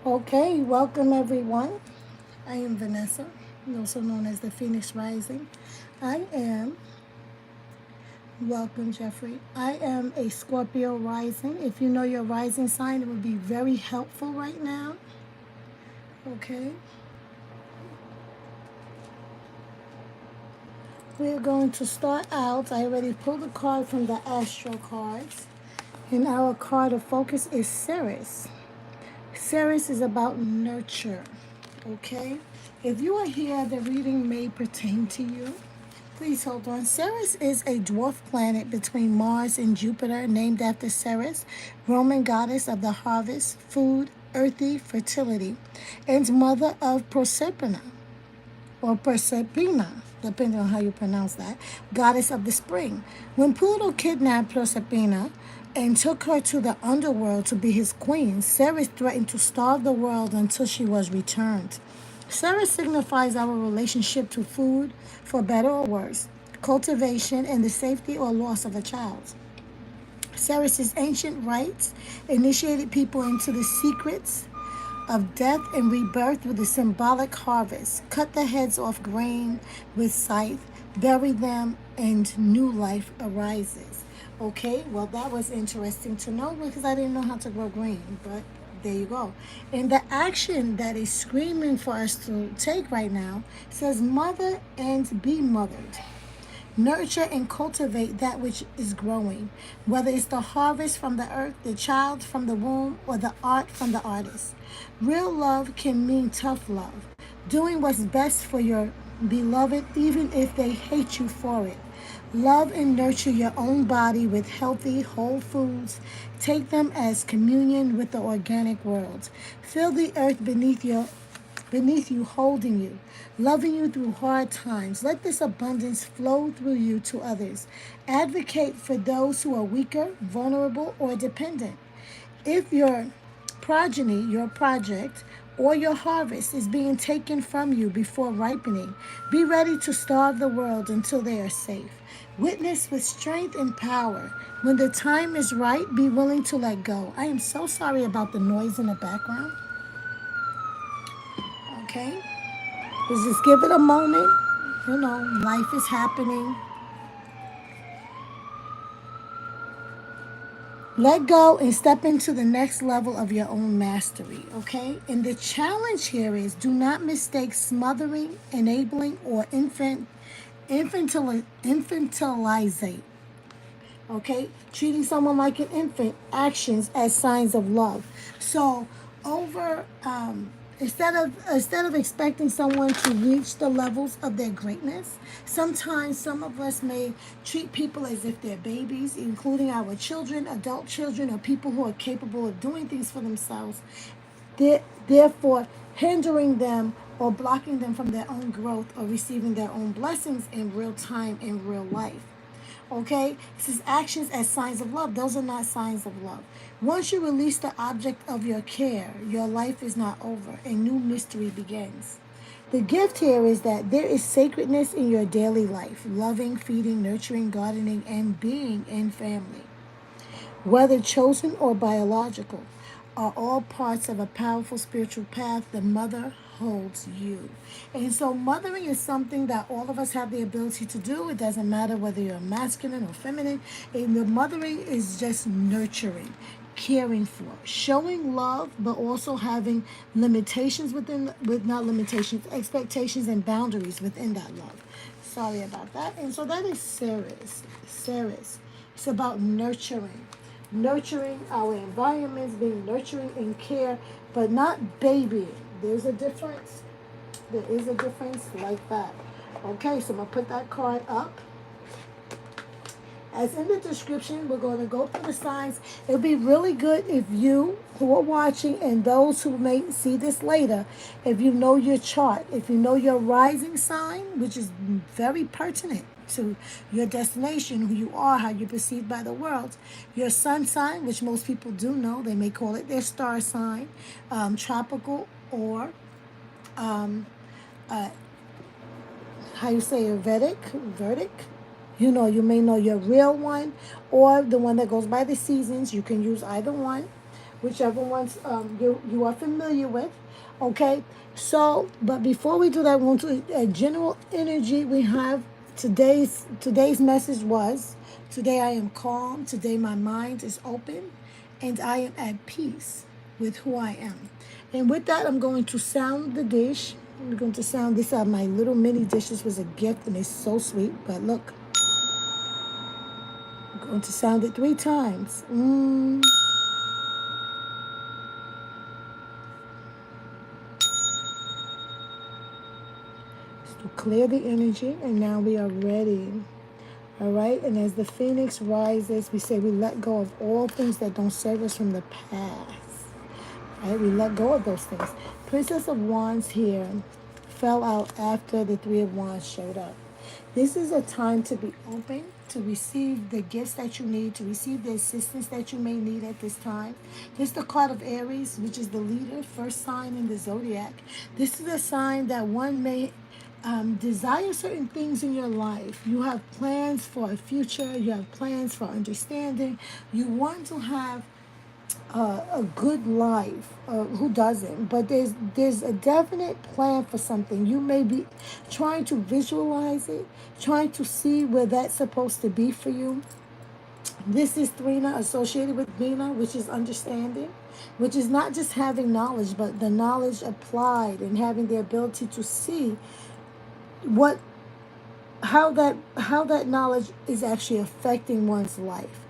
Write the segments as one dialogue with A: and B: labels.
A: Okay, welcome everyone. I am Vanessa, also known as the Phoenix Rising. I am, welcome Jeffrey. I am a Scorpio rising. If you know your rising sign, it would be very helpful right now. Okay, we're going to start out. I already pulled a card from the Astro cards, and our card of focus is Ceres. Ceres is about nurture. Okay, if you are here, the reading may pertain to you. Please hold on. Ceres is a dwarf planet between Mars and Jupiter, named after Ceres, Roman goddess of the harvest, food, earthy fertility, and mother of Proserpina, or Proserpina, depending on how you pronounce that, goddess of the spring. When Pluto kidnapped Proserpina and took her to the underworld to be his queen, Ceres threatened to starve the world until she was returned. Ceres signifies our relationship to food, for better or worse, cultivation, and the safety or loss of a child. Ceres' ancient rites initiated people into the secrets of death and rebirth with a symbolic harvest. Cut the heads off grain with scythe, bury them, and new life arises. Okay, well, that was interesting to know because I didn't know how to grow green, but there you go. And the action that is screaming for us to take right now says, mother and be mothered. Nurture and cultivate that which is growing, whether it's the harvest from the earth, the child from the womb, or the art from the artist. Real love can mean tough love, doing what's best for your beloved, even if they hate you for it. Love and nurture your own body with healthy, whole foods. Take them as communion with the organic world. Feel the earth beneath you, holding you, loving you through hard times. Let this abundance flow through you to others. Advocate for those who are weaker, vulnerable, or dependent. If your progeny, your project, or your harvest is being taken from you before ripening, be ready to starve the world until they are safe. Witness with strength and power. When the time is right, be willing to let go. I am so sorry about the noise in the background. Okay? Just give it a moment. Life is happening. Let go and step into the next level of your own mastery, okay? And the challenge here is do not mistake smothering, enabling, or infantilizing, okay? Treating someone like an infant, actions as signs of love. So, over instead of expecting someone to reach the levels of their greatness, sometimes some of us may treat people as if they're babies, including our children, adult children, or people who are capable of doing things for themselves. Therefore, hindering them or blocking them from their own growth or receiving their own blessings in real time in real life. Okay? It says actions as signs of love. Those are not signs of love. Once you release the object of your care, your life is not over. A new mystery begins. The gift here is that there is sacredness in your daily life, loving, feeding, nurturing, gardening, and being in family. Whether chosen or biological, are all parts of a powerful spiritual path. The mother holds you. And so mothering is something that all of us have the ability to do. It doesn't matter whether you're masculine or feminine. And the mothering is just nurturing, caring for, showing love, but also having limitations with not limitations, expectations and boundaries within that love. Sorry about that. And so that is Ceres. Ceres. It's about nurturing our environments, being nurturing and care, but not babying. There's a difference. There is a difference like that. Okay, so I'm going to put that card up. As in the description, we're going to go through the signs. It'll be really good if you who are watching and those who may see this later, if you know your chart, if you know your rising sign, which is very pertinent to your destination, who you are, how you're perceived by the world, your sun sign, which most people do know, they may call it their star sign, tropical, or uh, how you say a verdict. You may know your real one or the one that goes by the seasons. You can use either one. whichever ones you are familiar with. Okay, so but before we do that, we want to a general energy we have. Today's message was, today I am calm, today my mind is open, and I am at peace with who I am. And with that, I'm going to sound the dish. I'm going to sound this out. My little mini dish. This was a gift and it's so sweet. But look, I'm going to sound it 3 times. To clear the energy, and now we are ready. All right, and as the phoenix rises, we say we let go of all things that don't serve us from the past. Right, we let go of those things. Princess of Wands here fell out after the Three of Wands showed up. This is a time to be open, to receive the gifts that you need, to receive the assistance that you may need at this time. This is the card of Aries, which is the leader, first sign in the zodiac. This is a sign that one may desire certain things in your life. You have plans for a future, you have plans for understanding, you want to have a good life. Who doesn't? But there's a definite plan for something. You may be trying to visualize it, trying to see where that's supposed to be for you. This is Thrina associated with Vina, which is understanding, which is not just having knowledge, but the knowledge applied and having the ability to see what how that knowledge is actually affecting one's life.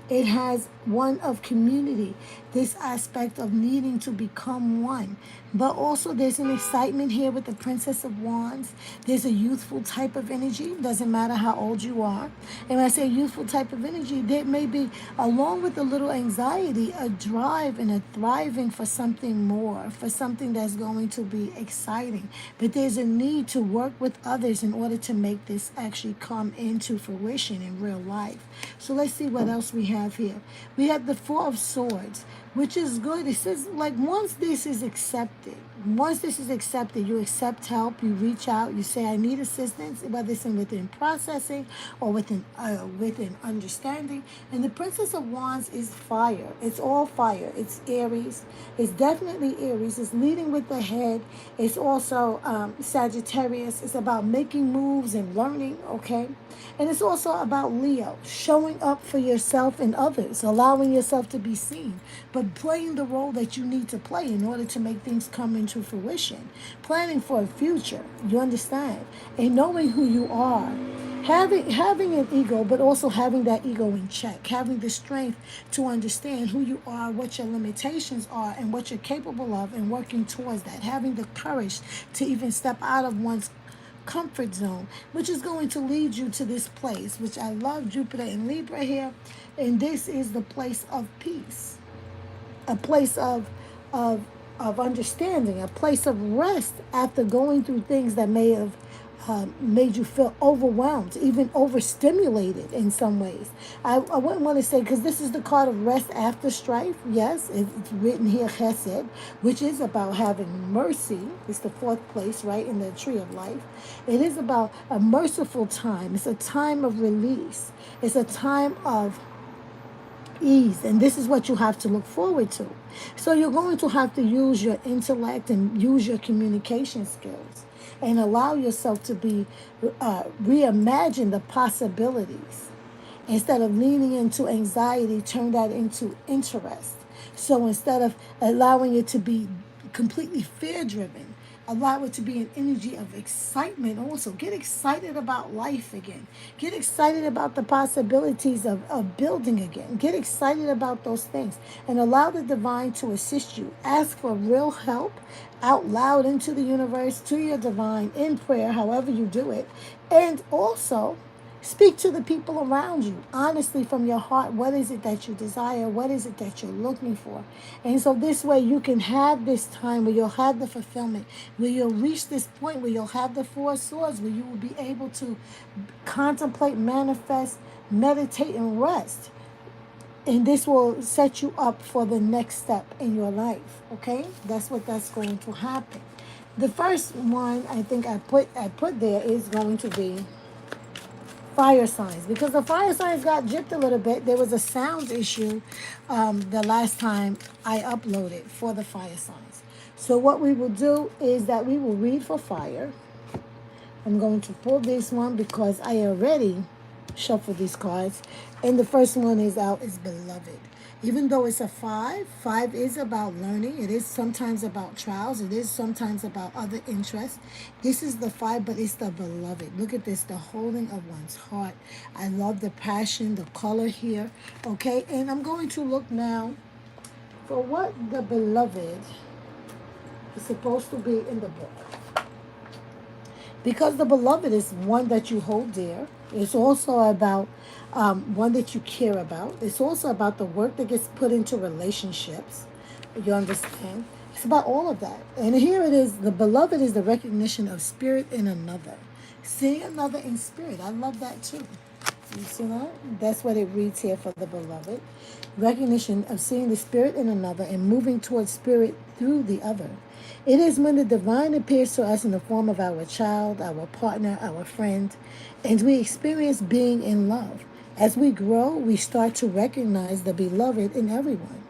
A: It has one of community, this aspect of needing to become one. But also there's an excitement here with the Princess of Wands. There's a youthful type of energy, doesn't matter how old you are. And when I say youthful type of energy, there may be, along with a little anxiety, a drive and a thriving for something more, for something that's going to be exciting. But there's a need to work with others in order to make this actually come into fruition in real life. So let's see what else we have here. We have the Four of Swords, which is good. It says, like, once this is accepted, you accept help, you reach out, you say, I need assistance, whether it's within processing or within understanding. And the Princess of Wands is fire. It's all fire. It's Aries. It's definitely Aries. It's leading with the head. It's also Sagittarius. It's about making moves and learning, okay? And it's also about Leo, showing up for yourself and others, allowing yourself to be seen, but playing the role that you need to play in order to make things come into fruition. Planning for a future, you understand, and knowing who you are. Having an ego, but also having that ego in check, having the strength to understand who you are, what your limitations are, and what you're capable of, and working towards that. Having the courage to even step out of one's comfort zone, which is going to lead you to this place, which I love, Jupiter and Libra here. And this is the place of peace, a place of understanding, a place of rest after going through things that may have made you feel overwhelmed, even overstimulated in some ways. I wouldn't want to say, because this is the card of rest after strife. Yes, it's written here, Chesed, which is about having mercy. It's the fourth place, right, in the tree of life. It is about a merciful time. It's a time of release. It's a time of ease, and this is what you have to look forward to. So you're going to have to use your intellect and use your communication skills and allow yourself to be reimagine the possibilities. Instead of leaning into anxiety, turn that into interest. So instead of allowing it to be completely fear driven, allow it to be an energy of excitement also. Get excited about life again. Get excited about the possibilities of building again. Get excited about those things and allow the divine to assist you. Ask for real help out loud into the universe, to your divine, in prayer, however you do it. And also, speak to the people around you honestly from your heart. What is it that you desire? What is it that you're looking for? And so this way you can have this time where you'll have the fulfillment, where you'll reach this point where you'll have the Four Swords, where you will be able to contemplate, manifest, meditate, and rest. And this will set you up for the next step in your life. Okay? That's going to happen. The first one I think I put there is going to be fire signs, because the fire signs got gypped a little bit. There was a sound issue the last time I uploaded for the fire signs. So what we will do is that we will read for fire. I'm going to pull this one because I already shuffled these cards. And the first one is out is beloved. Even though it's a five, five is about learning. It is sometimes about trials. It is sometimes about other interests. This is the five, but it's the beloved. Look at this, the holding of one's heart. I love the passion, the color here. Okay, and I'm going to look now for what the beloved is supposed to be in the book. Because the beloved is one that you hold dear. It's also about one that you care about. It's also about the work that gets put into relationships. You understand? It's about all of that. And here it is. The beloved is the recognition of spirit in another. Seeing another in spirit. I love that too. You see that? That's what it reads here for the beloved. Recognition of seeing the spirit in another and moving towards spirit through the other. It is when the divine appears to us in the form of our child, our partner, our friend, and we experience being in love. As we grow, we start to recognize the beloved in everyone,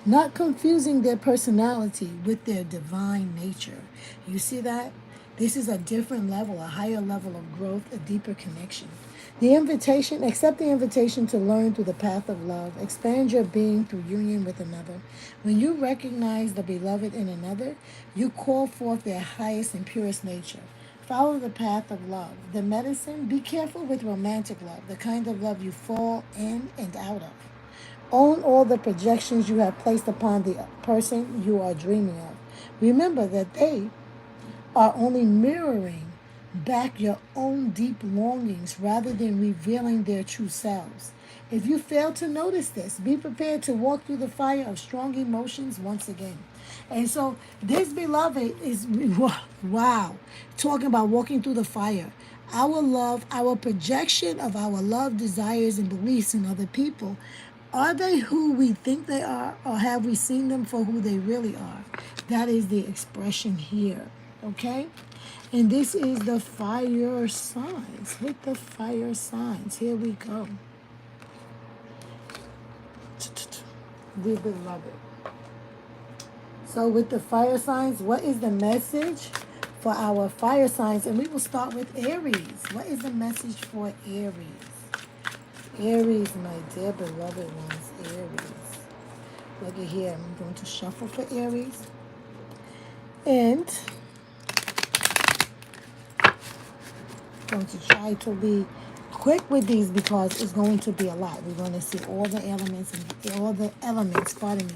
A: not confusing their personality with their divine nature. You see that? This is a different level, a higher level of growth, a deeper connection. The invitation, accept the invitation to learn through the path of love. Expand your being through union with another. When you recognize the beloved in another, you call forth their highest and purest nature. Follow the path of love. The medicine, be careful with romantic love, the kind of love you fall in and out of. Own all the projections you have placed upon the person you are dreaming of. Remember that they are only mirroring back your own deep longings rather than revealing their true selves. If you fail to notice this, be prepared to walk through the fire of strong emotions once again. And so, this beloved is wow, talking about walking through the fire. Our love, our projection of our love, desires, and beliefs in other people, are they who we think they are, or have we seen them for who they really are? That is the expression here. Okay? And this is the fire signs. Hit the fire signs. Here we go. The beloved. So with the fire signs, what is the message for our fire signs? And we will start with Aries. What is the message for Aries? Aries, my dear beloved ones, Aries. Look at here. I'm going to shuffle for Aries. And I'm going to try to be quick with these because it's going to be a lot. We're going to see all the elements pardon me.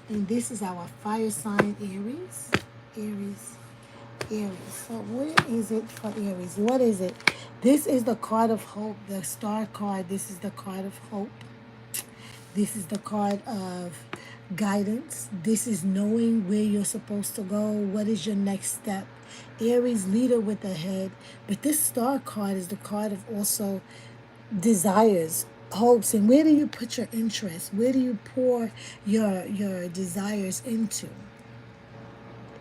A: And this is our fire sign, Aries. Aries. Aries. So what is it for Aries? What is it? This is the card of hope, the star card. This is the card of hope. This is the card of guidance. This is knowing where you're supposed to go. What is your next step? Aries, leader with the head. But this star card is the card of also desires, hopes. And where do you put your interest? Where do you pour your desires into?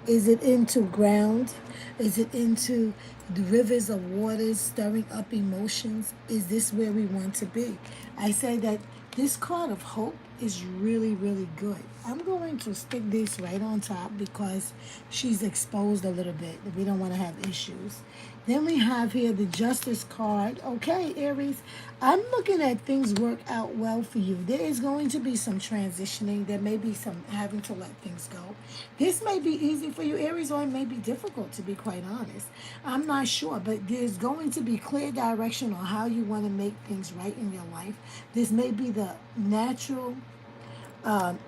A: Is it into ground? Is it into the rivers of waters stirring up emotions? Is this where we want to be? I say that this card of hope is really, really good. I'm going to stick this right on top because she's exposed a little bit. We don't want to have issues. Then we have here the Justice card. Okay, Aries, I'm looking at things work out well for you. There is going to be some transitioning. There may be some having to let things go. This may be easy for you, Aries, or it may be difficult, to be quite honest. I'm not sure, but there's going to be clear direction on how you want to make things right in your life. This may be the natural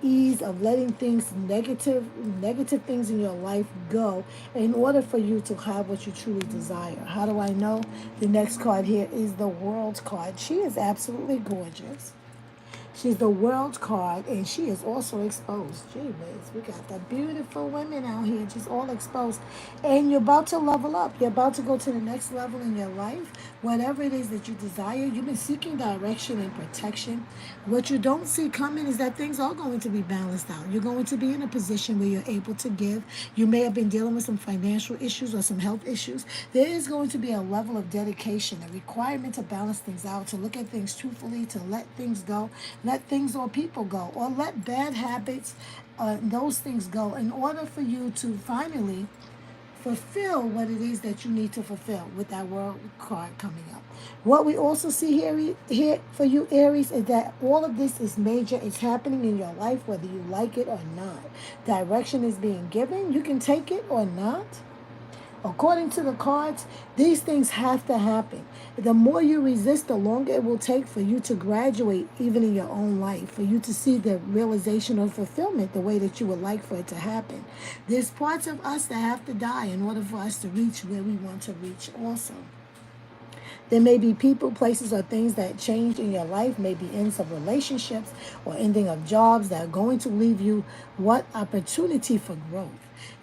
A: ease of letting things negative things in your life go in order for you to have what you truly desire. How do I know? The next card here is the World card. She is absolutely gorgeous. She's the World card, and she is also exposed. Gee whiz, we got the beautiful women out here just all exposed. And you're about to level up. You're about to go to the next level in your life. whatever it is that you desire. You've been seeking direction and protection. What you don't see coming is that things are going to be balanced out. You're going to be in a position where you're able to give. You may have been dealing with some financial issues or some health issues. There is going to be a level of dedication, a requirement to balance things out, to look at things truthfully, to let things go, let things or people go, or let bad habits, those things go, in order for you to finally fulfill what it is that you need to fulfill with that world card coming up. What we also see here for you, Aries, is that all of this is major. It's happening in your life, whether you like it or not. Direction is being given. You can take it or not. According to the cards, these things have to happen. The more you resist, the longer it will take for you to graduate, even in your own life, for you to see the realization of fulfillment the way that you would like for it to happen. There's parts of us that have to die in order for us to reach where we want to reach also. There may be people, places, or things that change in your life, maybe ends of relationships or ending of jobs that are going to leave you what opportunity for growth.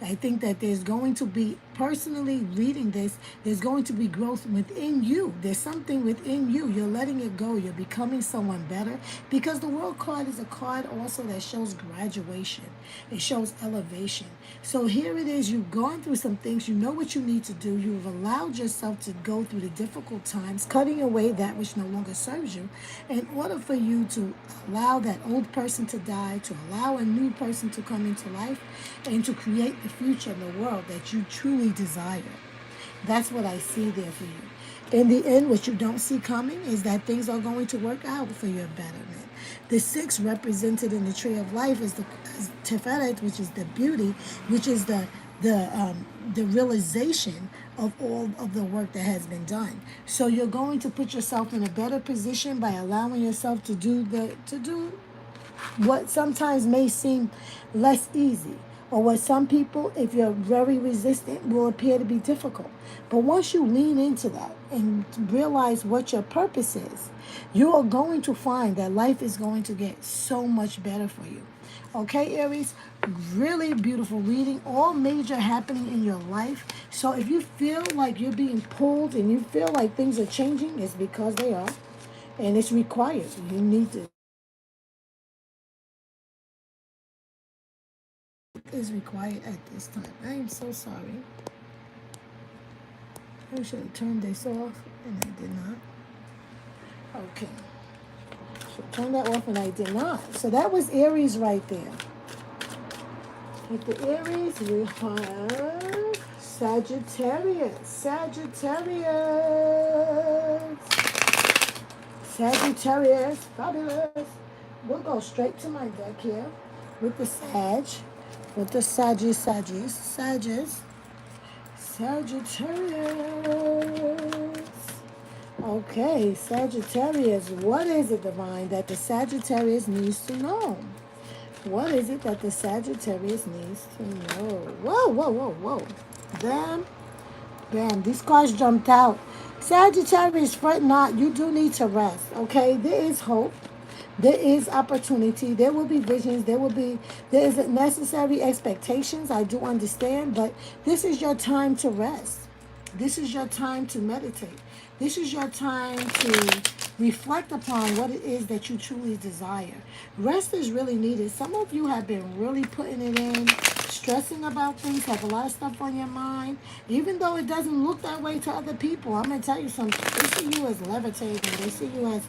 A: I think that there's going to be, personally reading this, there's going to be growth within you. There's something within you. You're letting it go. You're becoming someone better, because the world card is a card also that shows graduation. It shows elevation. So here it is. You've gone through some things. You know what you need to do. You've allowed yourself to go through the difficult times, cutting away that which no longer serves you, in order for you to allow that old person to die, to allow a new person to come into life, and to create the future in the world that you truly desire. That's what I see there for you. In the end, what you don't see coming is that things are going to work out for your betterment. The 6 represented in the tree of life is the Tiferet, which is the beauty, which is the realization of all of the work that has been done. So you're going to put yourself in a better position by allowing yourself to do what sometimes may seem less easy, or what some people, if you're very resistant, will appear to be difficult. But once you lean into that and realize what your purpose is, you are going to find that life is going to get so much better for you. Okay, Aries? Really beautiful reading, all major happening in your life. So if you feel like you're being pulled and you feel like things are changing, it's because they are. And it's required. You need to. Is required at this time. I am so sorry. I should have turned this off, and I did not. Okay. Should have turned that off, and I did not. So that was Aries right there. With the Aries, we have Sagittarius. Sagittarius. Fabulous. We'll go straight to my deck here with the Sag. With the Sagittarius. Okay, Sagittarius. What is it, Divine, that the Sagittarius needs to know? What is it that the Sagittarius needs to know? Whoa. Bam. These cards jumped out. Sagittarius, fret not. You do need to rest, okay? There is hope. There is opportunity. There will be visions. There is necessary expectations. I do understand, but this is your time to rest. This is your time to meditate. This is your time to reflect upon what it is that you truly desire. Rest is really needed. Some of you have been really putting it in, stressing about things, have a lot of stuff on your mind, even though it doesn't look that way to other people. I'm going to tell you something. They see you as levitating. They see you as,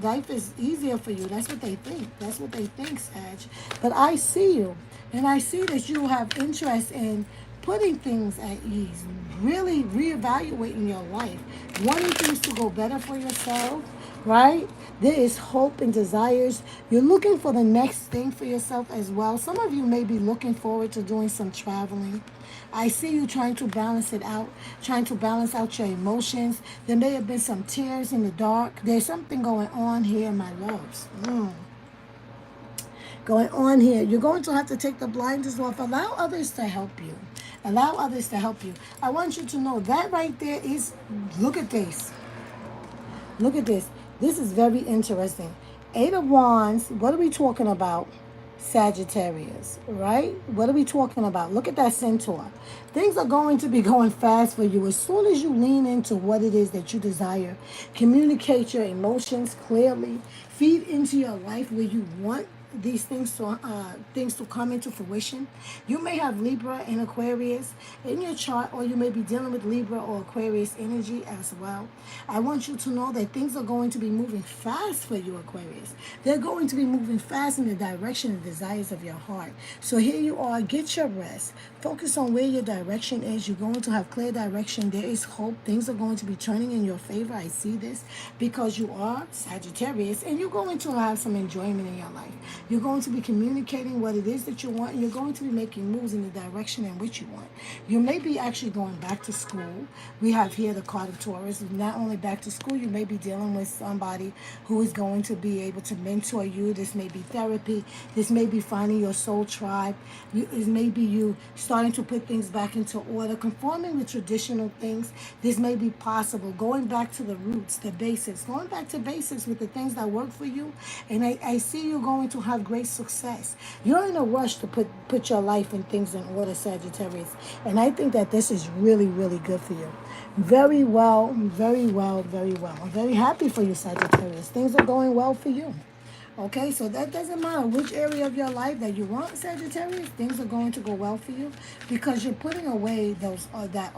A: life is easier for you. That's what they think. That's what they think, Sag. But I see you, and I see that you have interest in putting things at ease, really reevaluating your life, wanting things to go better for yourself, right? There is hope and desires. You're looking for the next thing for yourself as well. Some of you may be looking forward to doing some traveling. I see you trying to balance it out, trying to balance out your emotions. There may have been some tears in the dark. There's something going on here, my loves. Going on here. You're going to have to take the blinders off. Allow others to help you. Allow others to help you. I want you to know that right there is, look at this. Look at this. This is very interesting. 8 of Wands. What are we talking about? Sagittarius, right? What are we talking about? Look at that centaur. Things are going to be going fast for you as soon as you lean into what it is that you desire. Communicate your emotions clearly. Feed into your life where you want these things to come into fruition. You may have Libra and Aquarius in your chart, or you may be dealing with Libra or Aquarius energy as well. I want you to know that things are going to be moving fast for you, Aquarius. They're going to be moving fast in the direction and desires of your heart. So here you are, get your rest. Focus on where your direction is. You're going to have clear direction. There is hope. Things are going to be turning in your favor. I see this because you are Sagittarius and you're going to have some enjoyment in your life. You're going to be communicating what it is that you want, and you're going to be making moves in the direction in which you want. You may be actually going back to school. We have here the card of Taurus. Not only back to school, you may be dealing with somebody who is going to be able to mentor you. This may be therapy. This may be finding your soul tribe. It may be you starting to put things back into order, conforming with traditional things. This may be possible. Going back to the roots, the basics. Going back to basics with the things that work for you. And I see you going to have great success. You're in a rush to put your life and things in order, Sagittarius. And I think that this is really, really good for you. Very well, very well, very well. I'm very happy for you, Sagittarius. Things are going well for you. Okay, so that doesn't matter which area of your life that you want, Sagittarius. Things are going to go well for you because you're putting away those that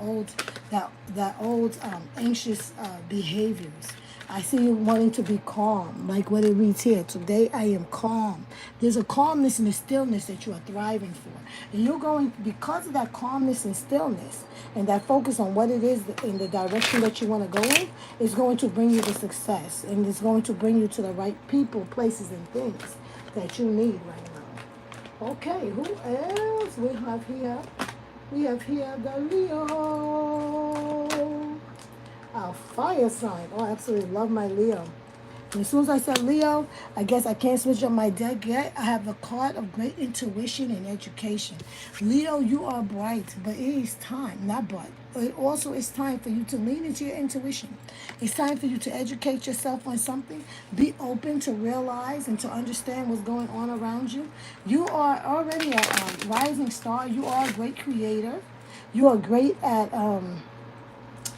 A: old anxious behaviors. I see you wanting to be calm, like what it reads here. Today I am calm. There's a calmness and a stillness that you are thriving for. And you're going, because of that calmness and stillness and that focus on what it is in the direction that you want to go in, is going to bring you the success. And it's going to bring you to the right people, places, and things that you need right now. Okay, who else we have here? We have here the Leo. Our fire sign. Oh, I absolutely love my Leo. And as soon as I said Leo, I guess I can't switch up my deck yet. I have a card of great intuition and education. Leo, you are bright, but it is time, not but. It also is time for you to lean into your intuition. It's time for you to educate yourself on something. Be open to realize and to understand what's going on around you. You are already a rising star. You are a great creator. You are great at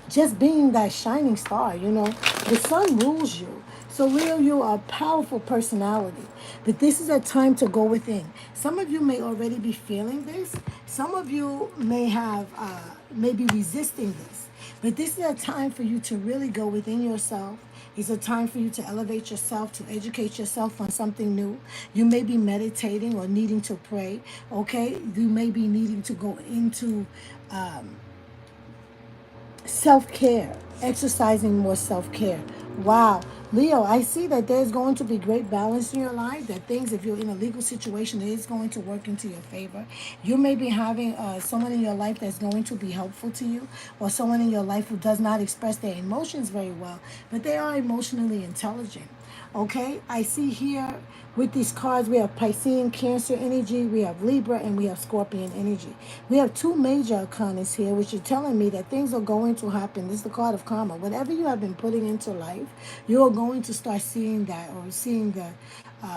A: just being that shining star, you know. The sun rules you. So Leo, you are a powerful personality. But this is a time to go within. Some of you may already be feeling this. Some of you may be resisting this. But this is a time for you to really go within yourself. It's a time for you to elevate yourself, to educate yourself on something new. You may be meditating or needing to pray, okay? You may be needing to go into self-care, exercising more self-care. Wow. Leo, I see that there's going to be great balance in your life, that things, if you're in a legal situation, it is going to work into your favor. You may be having someone in your life that's going to be helpful to you, or someone in your life who does not express their emotions very well, but they are emotionally intelligent. Okay, I see here with these cards, we have Piscean, Cancer energy, we have Libra, and we have Scorpion energy. We have two major arcanas here, which are telling me that things are going to happen. This is the card of karma. Whatever you have been putting into life, you are going to start seeing that, or seeing the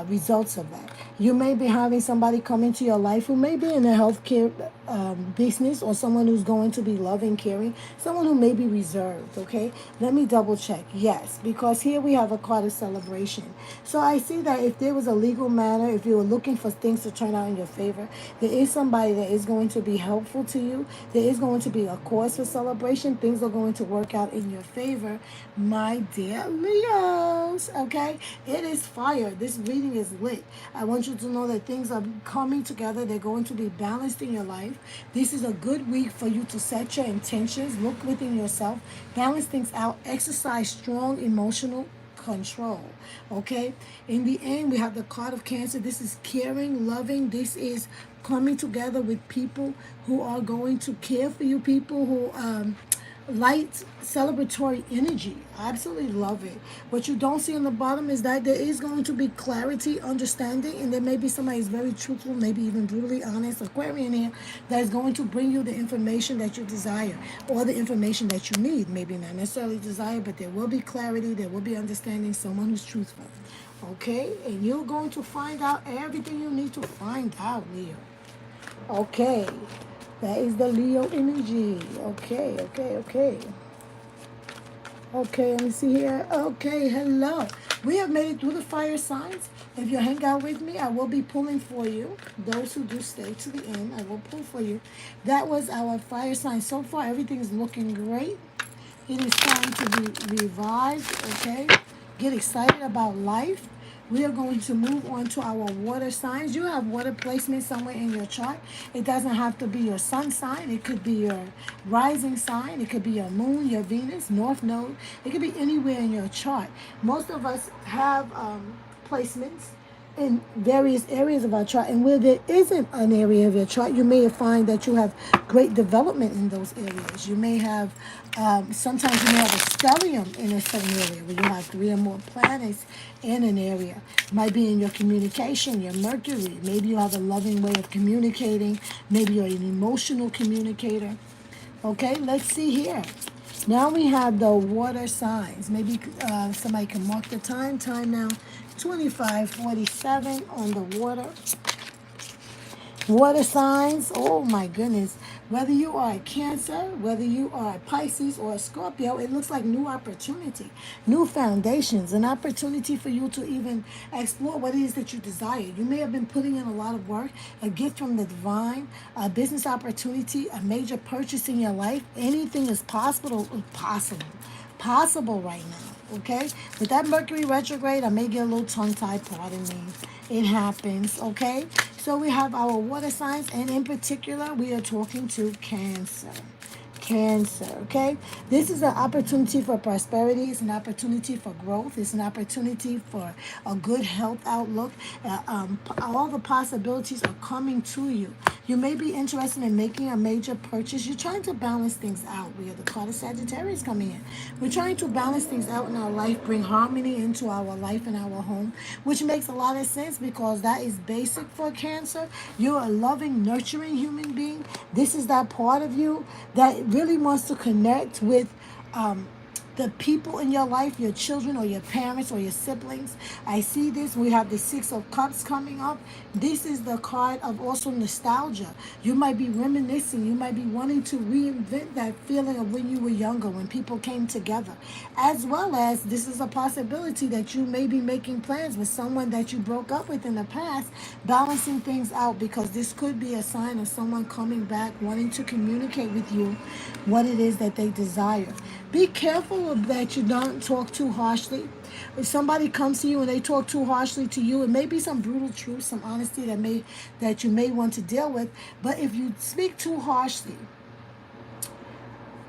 A: results of that. You may be having somebody come into your life who may be in the healthcare business, or someone who's going to be loving, caring, someone who may be reserved, okay? Let me double check. Yes, because here we have a card of celebration. So I see that if there was a legal matter, if you were looking for things to turn out in your favor, there is somebody that is going to be helpful to you. There is going to be a cause for celebration. Things are going to work out in your favor, my dear Leos, okay? It is fire. This reading is lit. I want you to know that things are coming together. They're going to be balanced in your life. This is a good week for you to set your intentions, look within yourself, balance things out, exercise strong emotional control. Okay, in the end, we have the card of Cancer. This is caring, loving. This is coming together with people who are going to care for you, people who light celebratory energy. I absolutely love it. What you don't see on the bottom is that there is going to be clarity, understanding, and there may be somebody who's very truthful, maybe even brutally honest, Aquarian here, that is going to bring you the information that you desire, or the information that you need. Maybe not necessarily desire, but there will be clarity, there will be understanding, someone who's truthful. Okay? And you're going to find out everything you need to find out, Leo. Okay. That is the Leo energy. Okay, okay, okay. Okay, let me see here. Okay, hello. We have made it through the fire signs. If you hang out with me, I will be pulling for you. Those who do stay to the end, I will pull for you. That was our fire sign. So far, everything is looking great. It is time to be revived, okay? Get excited about life. We are going to move on to our water signs. You have water placement somewhere in your chart. It doesn't have to be your sun sign. It could be your rising sign. It could be your moon, your Venus, north node. It could be anywhere in your chart. Most of us have placements in various areas of our chart, and where there isn't an area of your chart, you may find that you have great development in those areas. You may have sometimes you may have a stellium in a certain area where you have 3 or more planets in an area. Might be in your communication, your Mercury. Maybe you have a loving way of communicating. Maybe you're an emotional communicator. Okay, let's see here. Now we have the water signs. Maybe somebody can mark the time. Time now, 25:47 on the water. Water signs, oh my goodness. Whether you are a Cancer, whether you are a Pisces or a Scorpio, it looks like new opportunity, new foundations, an opportunity for you to even explore what it is that you desire. You may have been putting in a lot of work, a gift from the divine, a business opportunity, a major purchase in your life. Anything is possible right now. Okay, with that Mercury retrograde, I may get a little tongue-tied, pardon me. It happens. Okay, so we have our water signs, and in particular we are talking to Cancer. Cancer, okay? This is an opportunity for prosperity. It's an opportunity for growth. It's an opportunity for a good health outlook. All the possibilities are coming to you. You may be interested in making a major purchase. You're trying to balance things out. We have the card of Sagittarius coming in. We're trying to balance things out in our life, bring harmony into our life and our home, which makes a lot of sense because that is basic for Cancer. You're a loving, nurturing human being. This is that part of you that really wants to connect with the people in your life, your children or your parents or your siblings. I see this. We have the Six of Cups coming up. This is the card of also nostalgia. You might be reminiscing. You might be wanting to reinvent that feeling of when you were younger, when people came together. As well as this is a possibility that you may be making plans with someone that you broke up with in the past, balancing things out, because this could be a sign of someone coming back, wanting to communicate with you what it is that they desire. Be careful that you don't talk too harshly. If somebody comes to you and they talk too harshly to you, it may be some brutal truth, some honesty that you may want to deal with. But if you speak too harshly,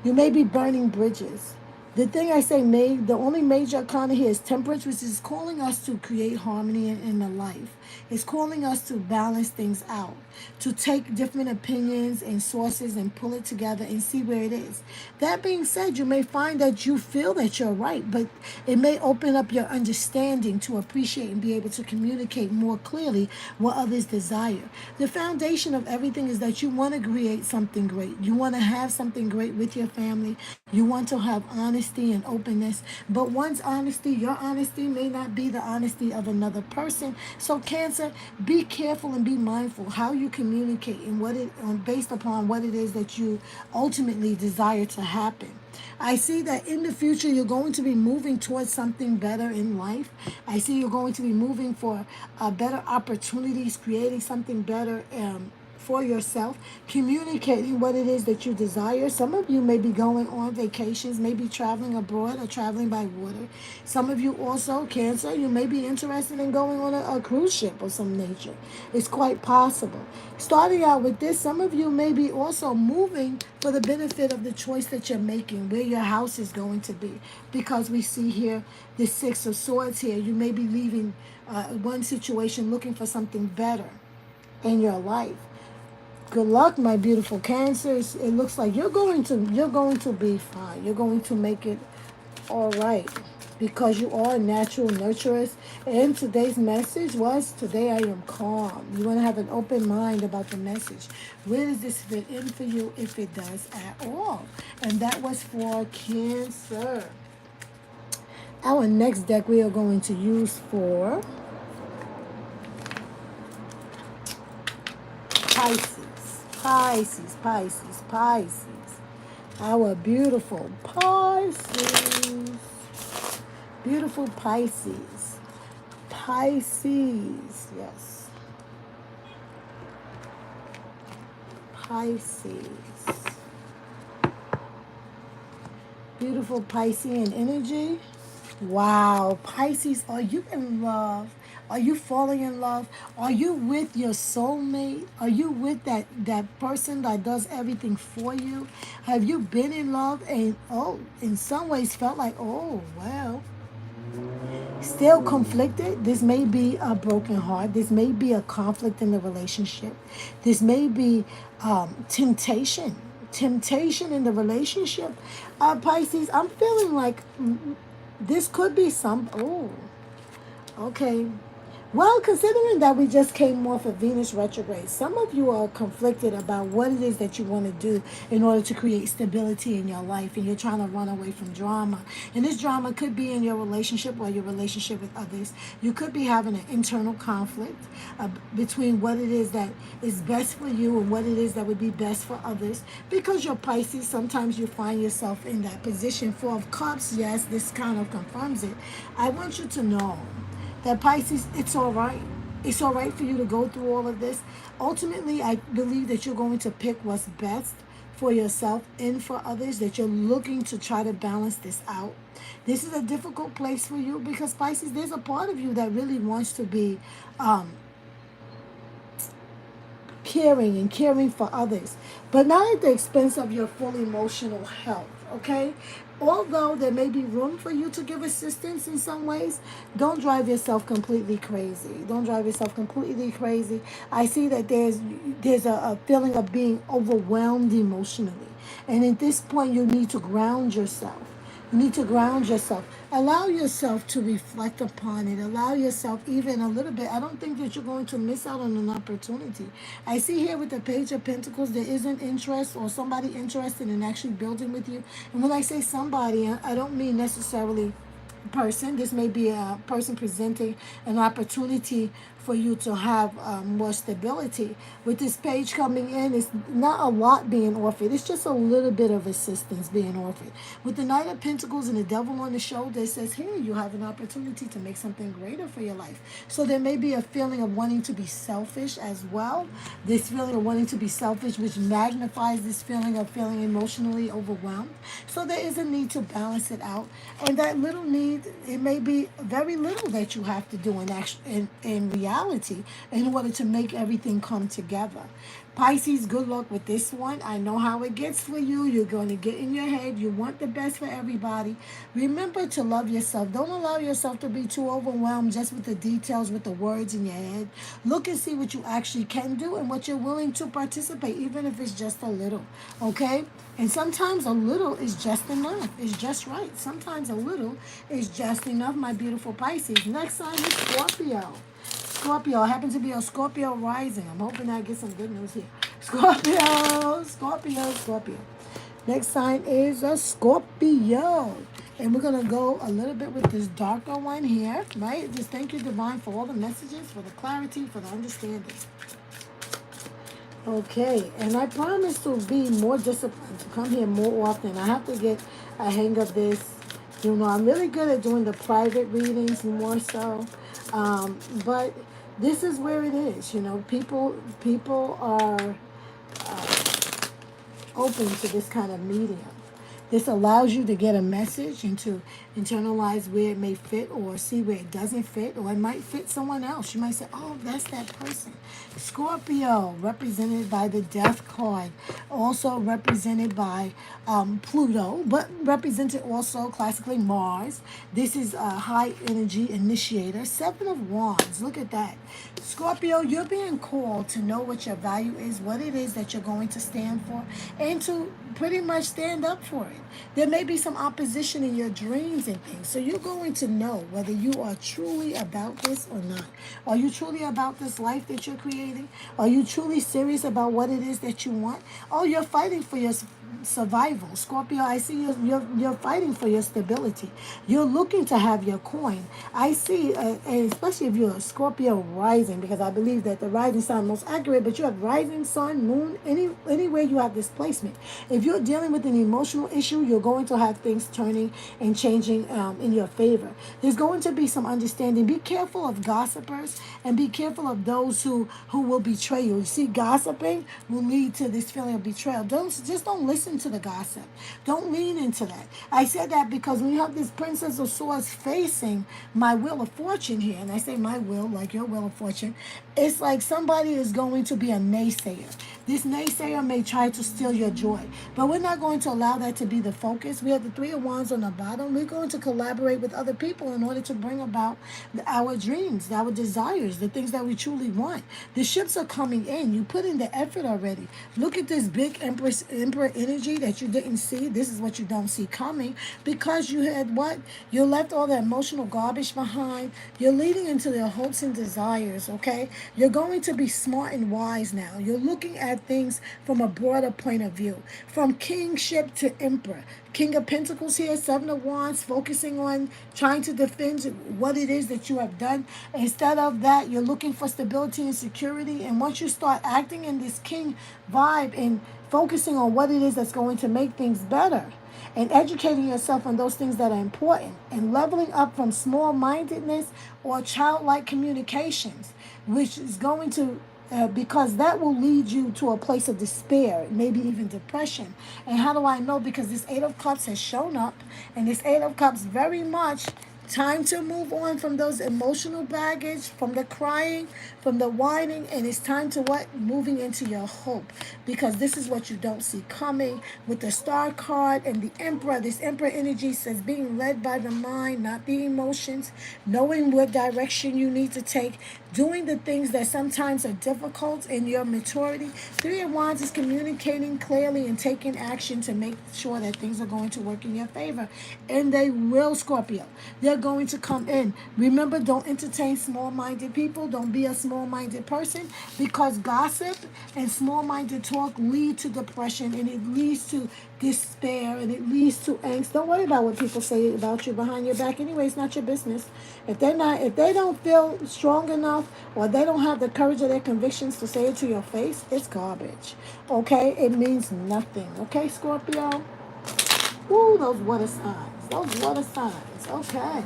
A: you may be burning bridges. The thing I say, the only major arcana here is Temperance, which is calling us to create harmony in the life. It's calling us to balance things out, to take different opinions and sources and pull it together and see where it is. That being said, you may find that you feel that you're right, but it may open up your understanding to appreciate and be able to communicate more clearly what others desire. The foundation of everything is that you want to create something great. You want to have something great with your family. You want to have honesty and openness, but one's honesty, your honesty, may not be the honesty of another person. So Cancer, be careful and be mindful how you communicate and based upon what it is that you ultimately desire to happen. I see that in the future you're going to be moving towards something better in life. I see you're going to be moving for better opportunities, creating something better for yourself, communicating what it is that you desire. Some of you may be going on vacations, maybe traveling abroad or traveling by water. Some of you also, Cancer, you may be interested in going on a cruise ship of some nature. It's quite possible. Starting out with this, some of you may be also moving for the benefit of the choice that you're making, where your house is going to be. Because we see here the Six of Swords here. You may be leaving one situation looking for something better in your life. Good luck, my beautiful Cancers. It looks like you're going to be fine. You're going to make it all right because you are natural nurturers. And today's message was, today I am calm. You want to have an open mind about the message. Where does this fit in for you, if it does at all? And that was for Cancer. Our next deck we are going to use for Pisces. Pisces, Pisces, Pisces. Our beautiful Pisces. Beautiful Pisces. Pisces, yes. Pisces. Beautiful Piscean energy. Wow, Pisces, are you in love? Are you falling in love? Are you with your soulmate? Are you with that person that does everything for you? Have you been in love and in some ways felt like, oh, well, still conflicted? This may be a broken heart. This may be a conflict in the relationship. This may be temptation. Temptation in the relationship. Pisces, I'm feeling like this could be some. Oh, okay. Well, considering that we just came off of Venus retrograde, some of you are conflicted about what it is that you want to do in order to create stability in your life, and you're trying to run away from drama. And this drama could be in your relationship or your relationship with others. You could be having an internal conflict between what it is that is best for you and what it is that would be best for others. Because you're Pisces, sometimes you find yourself in that position. Four of Cups, yes, this kind of confirms it. I want you to know that Pisces, it's all right. It's all right for you to go through all of this. Ultimately, I believe that you're going to pick what's best for yourself and for others, that you're looking to try to balance this out. This is a difficult place for you because Pisces, there's a part of you that really wants to be um, caring and caring for others, but not at the expense of your full emotional health, okay? Although there may be room for you to give assistance in some ways, don't drive yourself completely crazy. Don't drive yourself completely crazy. I see that there's a feeling of being overwhelmed emotionally. And at this point, you need to ground yourself. You need to ground yourself. Allow yourself to reflect upon it. Allow yourself even a little bit. I don't think that you're going to miss out on an opportunity. I see here with the Page of Pentacles, there is an interest or somebody interested in actually building with you. And when I say somebody, I don't mean necessarily person. This may be a person presenting an opportunity for you to have more stability. With this page coming in, it's not a lot being offered. It's just a little bit of assistance being offered. With the Knight of Pentacles and the Devil on the shoulder, it says here you have an opportunity to make something greater for your life. So there may be a feeling of wanting to be selfish as well. This feeling of wanting to be selfish, which magnifies this feeling of feeling emotionally overwhelmed. So there is a need to balance it out. And that little need, it may be very little that you have to do in reality in order to make everything come together. Pisces, good luck with this one. I know how it gets for you. You're going to get in your head. You want the best for everybody. Remember to love yourself. Don't allow yourself to be too overwhelmed just with the details, with the words in your head. Look and see what you actually can do and what you're willing to participate, even if it's just a little. Okay? And sometimes a little is just enough. It's just right. Sometimes a little is just enough, my beautiful Pisces. Next sign is Scorpio. Scorpio. I happen to be a Scorpio rising. I'm hoping I get some good news here. Scorpio, Scorpio, Scorpio. Next sign is a Scorpio. And we're going to go a little bit with this darker one here, right? Just thank you, Divine, for all the messages, for the clarity, for the understanding. Okay, and I promise to be more disciplined, to come here more often. I have to get a hang of this. You know, I'm really good at doing the private readings more so. But this is where it is. You know, people are open to this kind of medium. This allows you to get a message and to internalize where it may fit or see where it doesn't fit, or it might fit someone else. You might say, oh, that's that person. Scorpio, represented by the Death card, also represented by Pluto, but represented also classically Mars. This is a high energy initiator. Seven of Wands, look at that. Scorpio, you're being called to know what your value is, what it is that you're going to stand for, and to pretty much stand up for it. There may be some opposition in your dreams and things. So you're going to know whether you are truly about this or not. Are you truly about this life that you're creating? Are you truly serious about what it is that you want? Oh, you're fighting for survival. Scorpio, I see you're fighting for your stability. You're looking to have your coin. I see, and especially if you're a Scorpio rising, because I believe that the rising sign most accurate, but you have rising sun, moon, anywhere you have displacement. If you're dealing with an emotional issue, you're going to have things turning and changing in your favor. There's going to be some understanding. Be careful of gossipers and be careful of those who will betray you. You see, gossiping will lead to this feeling of betrayal. Don't listen to the gossip. Don't lean into that. I said that because when you have this Princess of Swords facing my wheel of fortune here, and I say my will like your wheel of fortune, it's like somebody is going to be a naysayer. This naysayer may try to steal your joy, but we're not going to allow that to be the focus. We have the Three of Wands on the bottom. We're going to collaborate with other people in order to bring about our dreams, our desires, the things that we truly want. The ships are coming in. You put in the effort already. Look at this big Emperor energy that you didn't see. This is what you don't see coming because you had what? You left all the emotional garbage behind. You're leading into their hopes and desires, okay? You're going to be smart and wise now. You're looking at things from a broader point of view, from kingship to emperor. King of Pentacles here, Seven of Wands, focusing on trying to defend what it is that you have done. Instead of that, you're looking for stability and security. And once you start acting in this king vibe and focusing on what it is that's going to make things better, and educating yourself on those things that are important, and leveling up from small-mindedness or childlike communications, which is going to because that will lead you to a place of despair, maybe even depression. And how do I know? Because this Eight of Cups has shown up, and this Eight of Cups very much time to move on from those emotional baggage, from the crying, from the whining, and it's time to what? Moving into your hope. Because this is what you don't see coming with the Star card and the Emperor. This Emperor energy says being led by the mind, not the emotions, knowing what direction you need to take, doing the things that sometimes are difficult in your maturity. Three of Wands is communicating clearly and taking action to make sure that things are going to work in your favor. And they will, Scorpio. They're going to come in. Remember, don't entertain small-minded people. Don't be a small-minded person, because gossip and small-minded talk lead to depression, and it leads to despair, and it leads to angst. Don't worry about what people say about you behind your back. Anyway, it's not your business. If they don't feel strong enough, or they don't have the courage of their convictions to say it to your face, it's garbage. Okay? It means nothing. Okay, Scorpio? Woo, those water signs. Those water signs. Okay.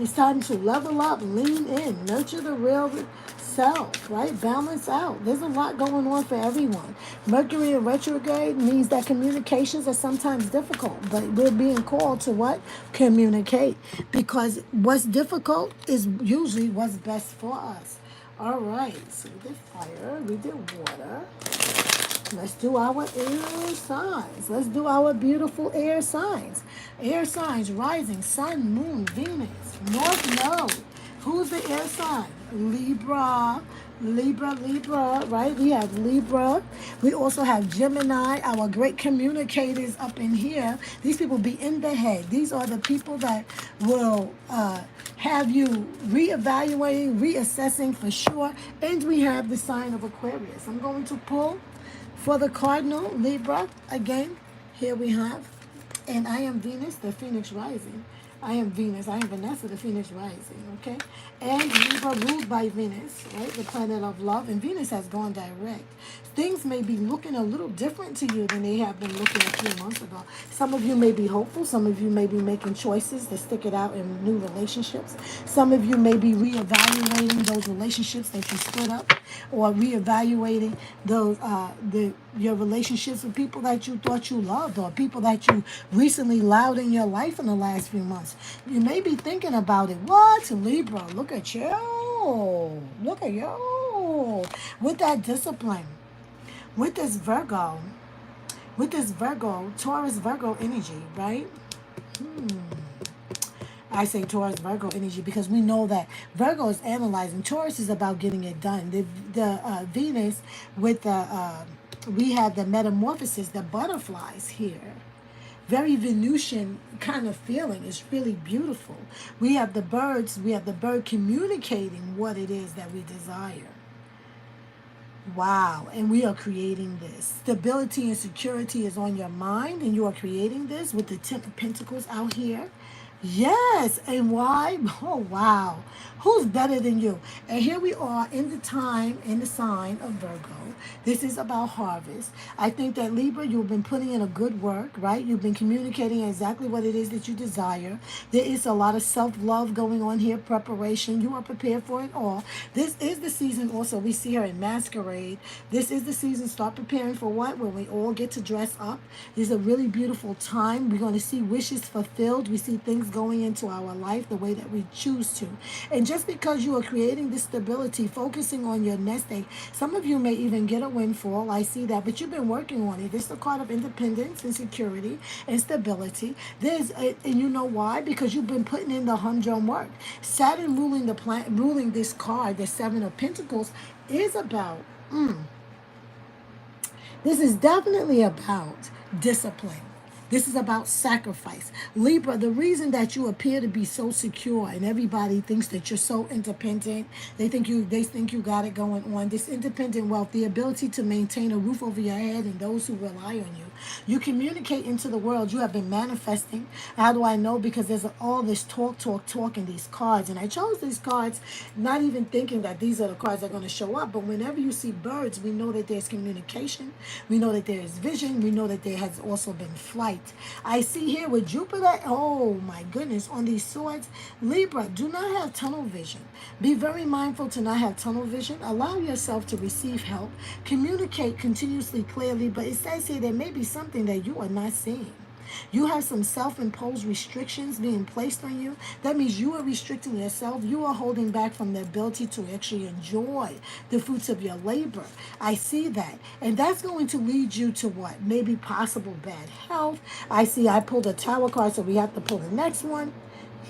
A: It's time to level up, lean in, nurture the real self, right? Balance out. There's a lot going on for everyone. Mercury in retrograde means that communications are sometimes difficult, but we're being called to what? Communicate. Because what's difficult is usually what's best for us. All right, so we did fire, we did water. Let's do our air signs. Let's do our beautiful air signs. Air signs, rising, sun, moon, Venus, North Node. Who's the air sign? Libra. Libra, right? We have Libra. We also have Gemini, our great communicators up in here. These people be in the head. These are the people that will have you reevaluating, reassessing for sure. And we have the sign of Aquarius. I'm going to pull for the Cardinal, Libra, again, here we have, and I am Venus, the Phoenix rising. I am Venus, I am Vanessa, the Phoenix rising, okay? And Libra ruled by Venus, right? The planet of love, and Venus has gone direct. Things may be looking a little different to you than they have been looking a few months ago. Some of you may be hopeful. Some of you may be making choices to stick it out in new relationships. Some of you may be reevaluating those relationships that you split up, or reevaluating those your relationships with people that you thought you loved, or people that you recently allowed in your life in the last few months. You may be thinking about it. What? Libra, look at you. Look at you. With that discipline. With this Virgo, Taurus Virgo energy, right? I say Taurus Virgo energy because we know that Virgo is analyzing. Taurus is about getting it done. The Venus with the we have the metamorphosis, the butterflies here. Very Venusian kind of feeling. It's really beautiful. We have the birds. We have the bird communicating what it is that we desire. Wow, and we are creating this. Stability and security is on your mind, and you are creating this with the Ten of Pentacles out here. Yes, and why? Oh, wow. Who's better than you? And here we are in the time, in the sign of Virgo. This is about harvest. I think that Libra, you've been putting in a good work, right? You've been communicating exactly what it is that you desire. There is a lot of self-love going on here, preparation. You are prepared for it all. This is the season also. We see her in masquerade. This is the season. Start preparing for what? When we all get to dress up. This is a really beautiful time. We're going to see wishes fulfilled. We see things going into our life the way that we choose to. And just because you are creating this stability, focusing on your nest egg, some of you may even get a windfall. I see that, but you've been working on it. This is the card of independence and security and stability. And you know why? Because you've been putting in the humdrum work. Saturn ruling the planet, ruling this card, the Seven of Pentacles, is about. This is definitely about discipline. This is about sacrifice. Libra, the reason that you appear to be so secure and everybody thinks that you're so independent, they think you got it going on. This independent wealth, the ability to maintain a roof over your head and those who rely on you. You communicate into the world. You have been manifesting. How do I know? Because there's all this talk in these cards. And I chose these cards not even thinking that these are the cards that are going to show up. But whenever you see birds, we know that there's communication. We know that there is vision. We know that there has also been flight. I see here with Jupiter, oh my goodness, on these swords. Libra, do not have tunnel vision. Be very mindful to not have tunnel vision. Allow yourself to receive help. Communicate continuously clearly, but it says here there may be something that you are not seeing. You have some self-imposed restrictions being placed on you. That means you are restricting yourself. You are holding back from the ability to actually enjoy the fruits of your labor. I see that. And that's going to lead you to what? Maybe possible bad health. I pulled a Tower card, so we have to pull the next one.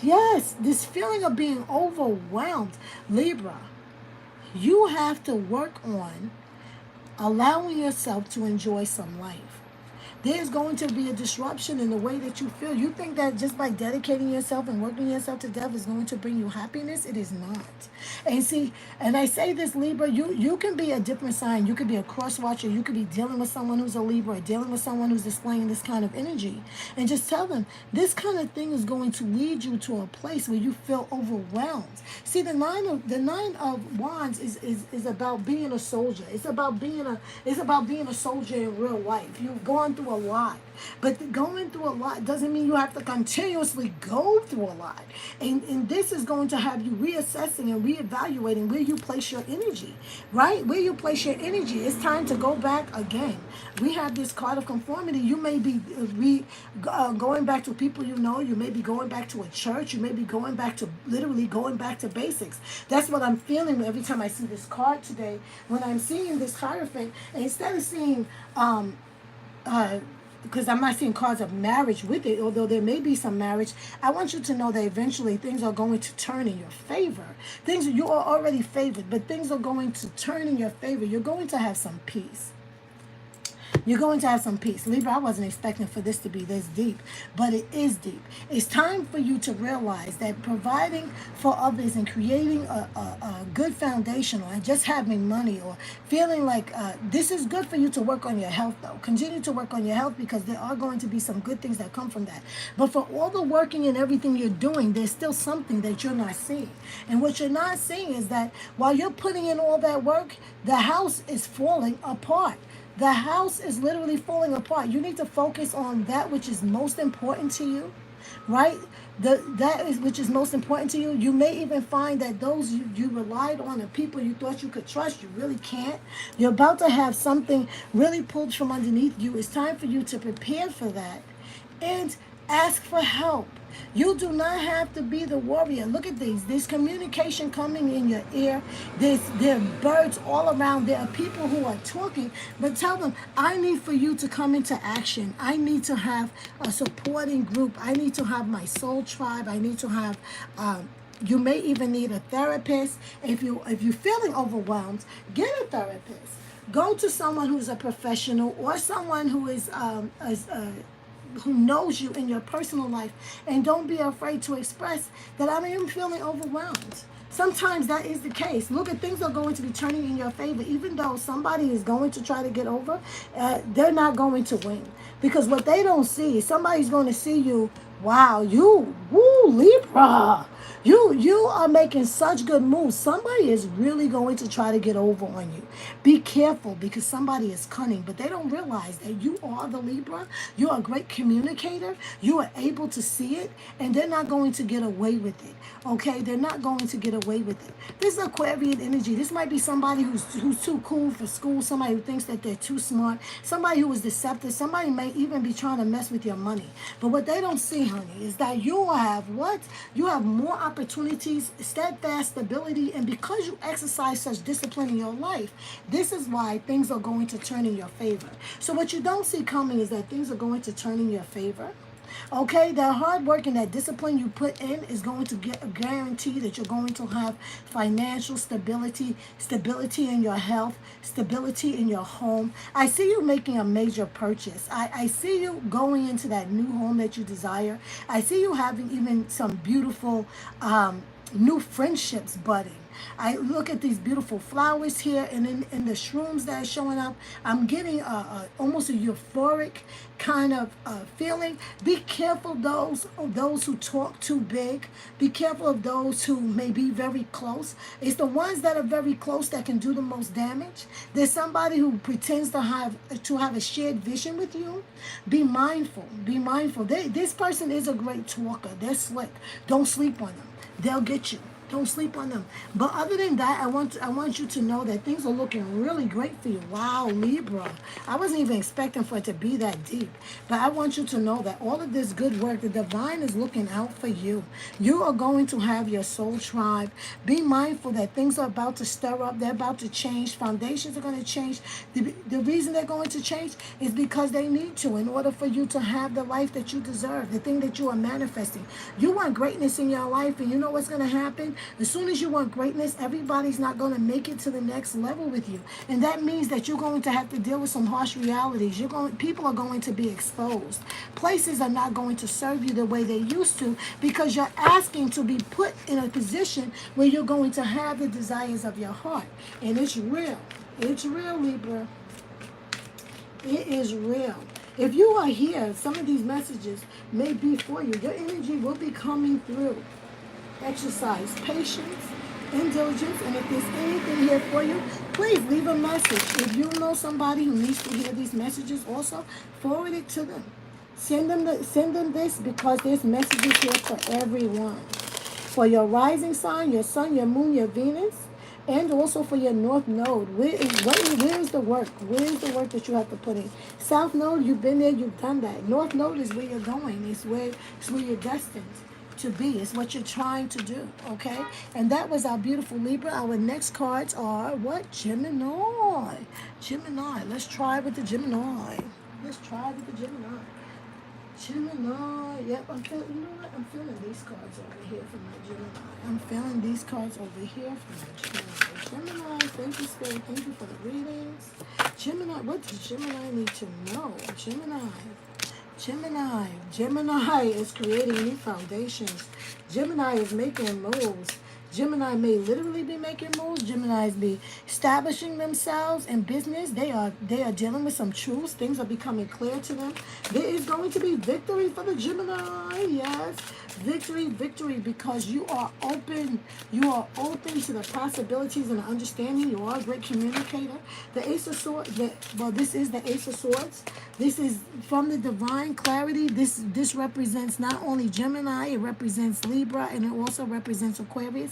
A: Yes, this feeling of being overwhelmed. Libra, you have to work on allowing yourself to enjoy some life. There's going to be a disruption in the way that you feel. You think that just by dedicating yourself and working yourself to death is going to bring you happiness? It is not. And see, and I say this, Libra, you can be a different sign. You could be a cross watcher. You could be dealing with someone who's a Libra or dealing with someone who's displaying this kind of energy. And just tell them, this kind of thing is going to lead you to a place where you feel overwhelmed. See, the nine of wands is about being a soldier. It's about being a soldier in real life. You've gone through a lot. But going through a lot doesn't mean you have to continuously go through a lot. And this is going to have you reassessing and reevaluating where you place your energy, right? Where you place your energy. It's time to go back again. We have this card of conformity. You may be going back to people you know. You may be going back to a church. You may be literally going back to basics. That's what I'm feeling every time I see this card today. When I'm seeing this Hierophant, and instead of seeing because I'm not seeing cards of marriage with it, although there may be some marriage. I want you to know that eventually things are going to turn in your favor. You are already favored, but things are going to turn in your favor. You're going to have some peace. You're going to have some peace. Libra, I wasn't expecting for this to be this deep, but it is deep. It's time for you to realize that providing for others and creating a good foundation, or just having money, or feeling like this is good for you to work on your health, though. Continue to work on your health, because there are going to be some good things that come from that. But for all the working and everything you're doing, there's still something that you're not seeing. And what you're not seeing is that while you're putting in all that work, the house is falling apart. The house is literally falling apart. You need to focus on that which is most important to you, right? Which is most important to you. You may even find that those you relied on and people you thought you could trust, you really can't. You're about to have something really pulled from underneath you. It's time for you to prepare for that and ask for help. You do not have to be the warrior. Look at these. There's communication coming in your ear. There are birds all around. There are people who are talking. But tell them, I need for you to come into action. I need to have a supporting group. I need to have my soul tribe. I need to have... you may even need a therapist. If you're feeling overwhelmed, get a therapist. Go to someone who's a professional, or someone who is who knows you in your personal life, and don't be afraid to express that I am feeling overwhelmed. Sometimes that is the case. Look at, things are going to be turning in your favor. Even though somebody is going to try to get over, they're not going to win. Because what they don't see, somebody's going to see you. Wow, you, woo, Libra. You are making such good moves. Somebody is really going to try to get over on you. Be careful, because somebody is cunning, but they don't realize that you are the Libra. You're a great communicator. You are able to see it, and they're not going to get away with it. Okay, they're not going to get away with it. This is Aquarian energy. This might be somebody who's too cool for school, somebody who thinks that they're too smart, somebody who is deceptive, somebody may even be trying to mess with your money. But what they don't see, honey, is that you have what? You have more opportunities, steadfast stability, and because you exercise such discipline in your life, this is why things are going to turn in your favor. So what you don't see coming is that things are going to turn in your favor. Okay, that hard work and that discipline you put in is going to get a guarantee that you're going to have financial stability, stability in your health, stability in your home. I see you making a major purchase. I see you going into that new home that you desire. I see you having even some beautiful new friendships budding. I look at these beautiful flowers here, and in the shrooms that are showing up, I'm getting almost a euphoric kind of feeling. Be careful of those who talk too big. Be careful of those who may be very close. It's the ones that are very close that can do the most damage. There's somebody who pretends to have a shared vision with you. Be mindful. Be mindful. This person is a great talker. They're slick. Don't sleep on them. They'll get you. Don't sleep on them. But other than that, I want you to know that things are looking really great for you. Wow, Libra. I wasn't even expecting for it to be that deep. But I want you to know that all of this good work, the divine is looking out for you. You are going to have your soul tribe. Be mindful that things are about to stir up. They're about to change. Foundations are going to change. The reason they're going to change is because they need to, in order for you to have the life that you deserve, the thing that you are manifesting. You want greatness in your life, and you know what's going to happen? As soon as you want greatness, everybody's not going to make it to the next level with you. And that means that you're going to have to deal with some harsh realities. People are going to be exposed. Places are not going to serve you the way they used to, because you're asking to be put in a position where you're going to have the desires of your heart. And it's real. It's real, Libra. It is real. If you are here, some of these messages may be for you. Your energy will be coming through. Exercise patience and diligence, and if there's anything here for you, please leave a message. If you know somebody who needs to hear these messages, also forward it to them. Send them this, because there's messages here for everyone. For your rising sign, your sun, your moon, your Venus, and also for your north node. Where is the work? Where is the work that you have to put in? South node, you've been there, you've done that. North node is where you're going. It's where you're destined to be. It's what you're trying to do, okay? And that was our beautiful Libra. Our next cards are what? Gemini. Gemini. Let's try with the Gemini. Let's try with the Gemini. Gemini. Yep, I'm feeling, you know what? I'm feeling these cards over here from my Gemini. I'm feeling these cards over here from my Gemini. Gemini, thank you, Spirit. Thank you for the readings. Gemini, what does Gemini need to know? Gemini is creating new foundations. Gemini is making moves. Gemini may literally be making moves. Geminis be establishing themselves in business. They are dealing with some truths. Things are becoming clear to them. There is going to be victory for the Gemini. Yes, victory, because you are open. You are open to the possibilities and the understanding. You are a great communicator. The Ace of Swords. This is the Ace of Swords. This is from the divine clarity. This represents not only Gemini, it represents Libra, and it also represents Aquarius.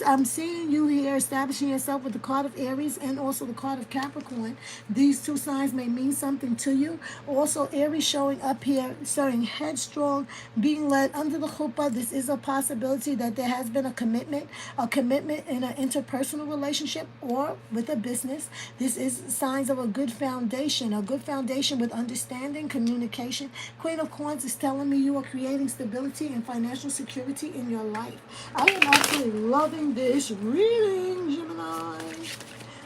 A: I'm seeing you here establishing yourself with the card of Aries and also the card of Capricorn. These two signs may mean something to you. Also, Aries showing up here, showing headstrong, being led under the chuppah. This is a possibility that there has been a commitment in an interpersonal relationship or with a business. This is signs of a good foundation with understanding, communication. Queen of Coins is telling me you are creating stability and financial security in your life. I am actually loving this reading, Gemini.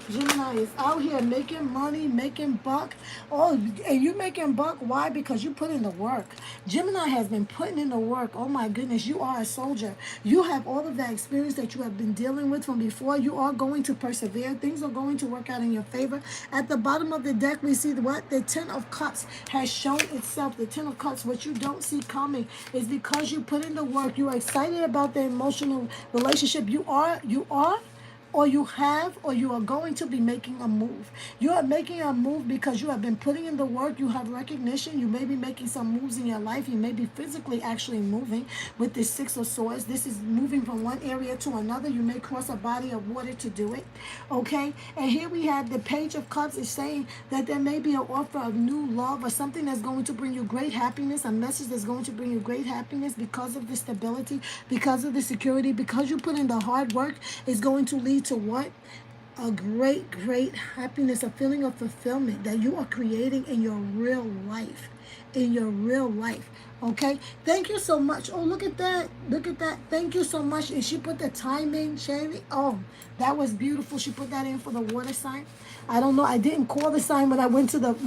A: Gemini is out here making money, making buck. Oh, and you making buck. Why? Because you put in the work. Gemini has been putting in the work. Oh my goodness, you are a soldier. You have all of that experience that you have been dealing with from before. You are going to persevere. Things are going to work out in your favor. At the bottom of the deck, we see what? The Ten of Cups has shown itself. The Ten of Cups, what you don't see coming is because you put in the work. You are excited about the emotional relationship. You are, or you have, or you are going to be making a move. You are making a move because you have been putting in the work. You have recognition. You may be making some moves in your life. You may be physically actually moving with this Six of Swords. This is moving from one area to another. You may cross a body of water to do it. Okay? And here we have the Page of Cups is saying that there may be an offer of new love or something that's going to bring you great happiness, a message that's going to bring you great happiness because of the stability, because of the security, because you put in the hard work, is going to lead to what? A great, great happiness, a feeling of fulfillment that you are creating in your real life. In your real life. Okay? Thank you so much. Oh, look at that. Look at that. Thank you so much. And she put the time in, Sherry. Oh, that was beautiful. She put that in for the water sign. I don't know. I didn't call the sign when I went to the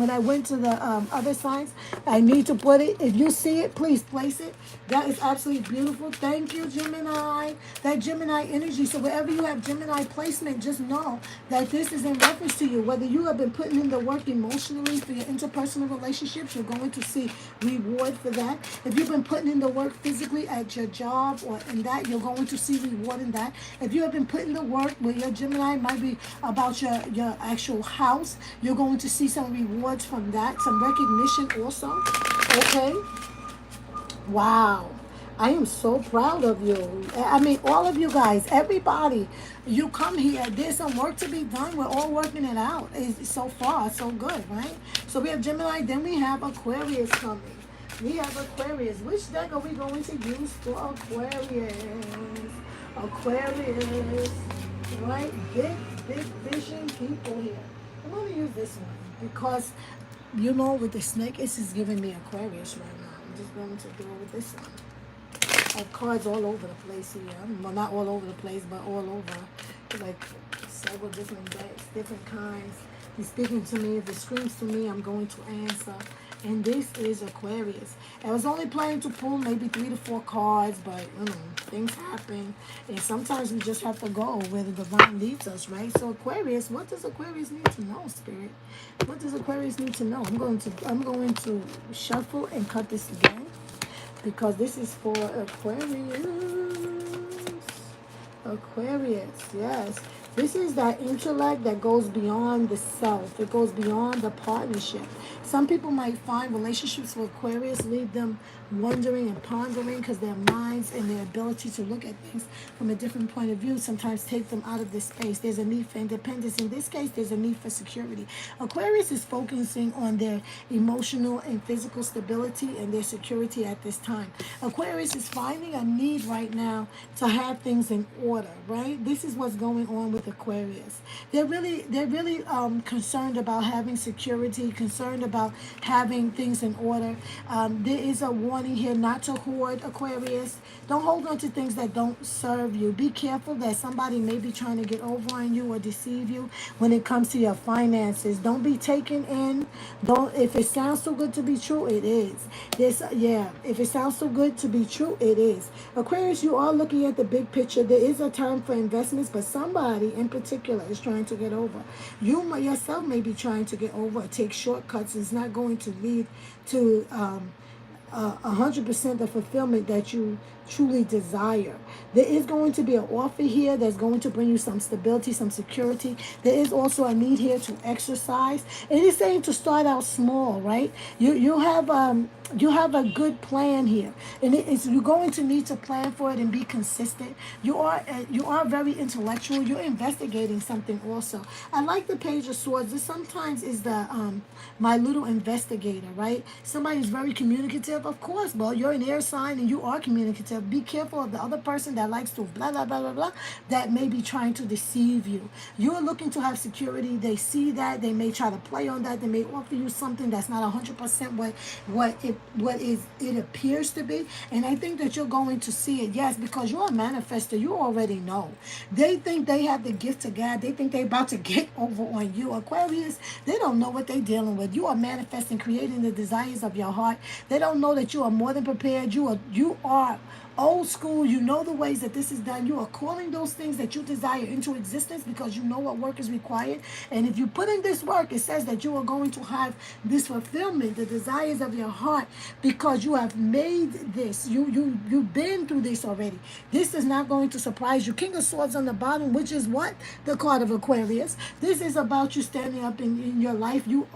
A: other signs. I need to put it. If you see it, please place it. That is absolutely beautiful. Thank you, Gemini. That Gemini energy. So wherever you have Gemini placement, just know that this is in reference to you. Whether you have been putting in the work emotionally for your interpersonal relationships, you're going to see reward for that. If you've been putting in the work physically at your job or in that, you're going to see reward in that. If you have been putting the work with your Gemini, might be about your actual house, you're going to see some rewards from that, some recognition also. Okay? Wow. I am so proud of you. I mean, all of you guys, everybody, you come here. There's some work to be done. We're all working it out. It's so far, so good, right? So we have Gemini, then we have Aquarius coming. We have Aquarius. Which deck are we going to use for Aquarius? Aquarius, right? Big, big vision people here. I'm going to use this one because, with the snake, it's just giving me Aquarius right now. I'm just going to go with this one. I have cards all over the place here. Well, not all over the place, but all over. Like several different decks, different kinds. He's speaking to me. If it screams to me, I'm going to answer. And this is Aquarius. I was only planning to pull maybe 3 to 4 cards, but things happen. And sometimes we just have to go where the divine leads us, right? So Aquarius, what does Aquarius need to know, Spirit? What does Aquarius need to know? I'm going to shuffle and cut this again, because this is for Aquarius. Aquarius, yes. This is that intellect that goes beyond the self. It goes beyond the partnership. Some people might find relationships with Aquarius leave them wondering and pondering because their minds and their ability to look at things from a different point of view sometimes take them out of this space. There's a need for independence. In this case, there's a need for security. Aquarius is focusing on their emotional and physical stability and their security at this time. Aquarius is finding a need right now to have things in order, right? This is what's going on with Aquarius. They're really concerned about having security, concerned about having things in order. There is a warning here not to hoard, Aquarius. Don't hold on to things that don't serve you. Be careful that somebody may be trying to get over on you or deceive you when it comes to your finances. Don't be taken in. Don't. If it sounds too good to be true, it is. If it sounds too good to be true, it is. Aquarius, you are looking at the big picture. There is a time for investments, but somebody in particular is trying to get over. You yourself may be trying to get over or take shortcuts. It's not going to lead to 100% the fulfillment that you truly desire. There is going to be an offer here that's going to bring you some stability, some security. There is also a need here to exercise. It is saying to start out small, right? You have a good plan here, and you're going to need to plan for it and be consistent. You are very intellectual. You're investigating something also. I like the Page of Swords. This sometimes is the my little investigator, right? Somebody's very communicative, of course. Well, you're an air sign and you are communicative. to be careful of the other person that likes to blah, blah, blah, blah, blah, that may be trying to deceive you. You're looking to have security. They see that. They may try to play on that. They may offer you something that's not 100% what it appears to be. And I think that you're going to see it, yes, because you're a manifester. You already know. They think they have the gift of God. They think they're about to get over on you. Aquarius, they don't know what they're dealing with. You are manifesting, creating the desires of your heart. They don't know that you are more than prepared. You are old school. You know the ways that this is done. You are calling those things that you desire into existence because you know what work is required. And if you put in this work, it says that you are going to have this fulfillment, the desires of your heart, because you have made this. You've been through this already. This is not going to surprise you. King of Swords on the bottom, which is what? The card of Aquarius. This is about you standing up in your life. You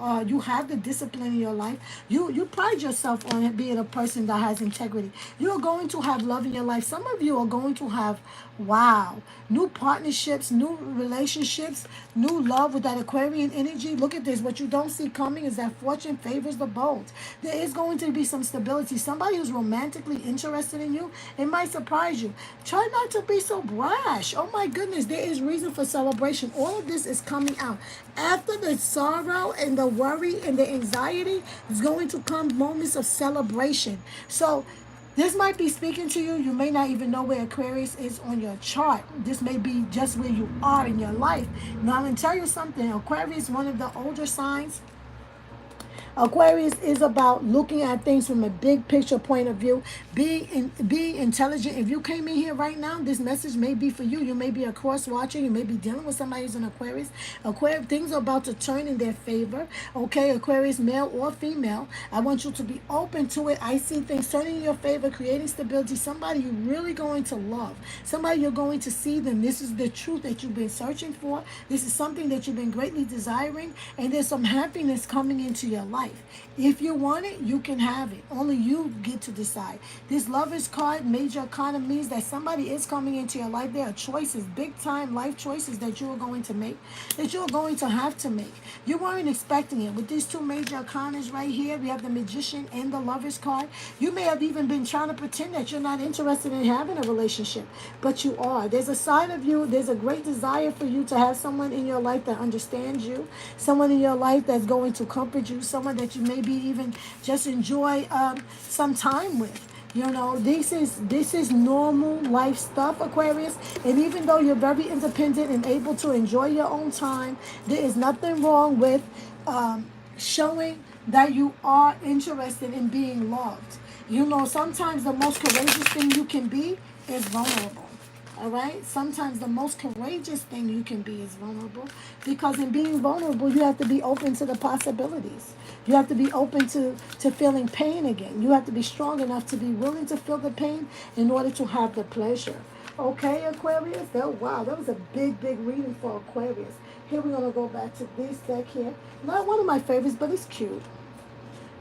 A: have the discipline in your life. You pride yourself on being a person that has integrity. You are going to have love in your life. Some of you are going to have, wow, new partnerships, new relationships, new love with that Aquarian energy. Look at this. What you don't see coming is that fortune favors the bold. There is going to be some stability. Somebody who's romantically interested in you, it might surprise you. Try not to be so brash. Oh my goodness, there is reason for celebration. All of this is coming out. After the sorrow and the worry and the anxiety, is going to come moments of celebration. So this might be speaking to you. You may not even know where Aquarius is on your chart. This may be just where you are in your life. Now, I'm going to tell you something. Aquarius is one of the older signs. Aquarius is about looking at things from a big picture point of view, being intelligent. If you came in here right now, this message may be for you. You may be a cross watcher. You may be dealing with somebody who's an Aquarius. Aquarius, things are about to turn in their favor. Okay, Aquarius, male or female. I want you to be open to it. I see things turning in your favor, creating stability. Somebody you're really going to love. Somebody you're going to see them. This is the truth that you've been searching for. This is something that you've been greatly desiring. And there's some happiness coming into your life. If you want it, you can have it. Only you get to decide. This Lover's card, major arcana, means that somebody is coming into your life. There are choices, big time life choices that you are going to make, that you are going to have to make. You weren't expecting it. With these two major arcanas right here, we have the Magician and the Lover's card. You may have even been trying to pretend that you're not interested in having a relationship, but you are. There's a side of you, there's a great desire for you to have someone in your life that understands you, someone in your life that's going to comfort you, someone that you maybe even just enjoy some time with. You know, this is normal life stuff, Aquarius. And even though you're very independent and able to enjoy your own time, there is nothing wrong with showing that you are interested in being loved. You know, sometimes the most courageous thing you can be is vulnerable. All right? Sometimes the most courageous thing you can be is vulnerable, because in being vulnerable, you have to be open to the possibilities. You have to be open to feeling pain again. You have to be strong enough to be willing to feel the pain in order to have the pleasure. Okay, Aquarius? Wow, that was a big, big reading for Aquarius. Here we're going to go back to this deck here. Not one of my favorites, but it's cute.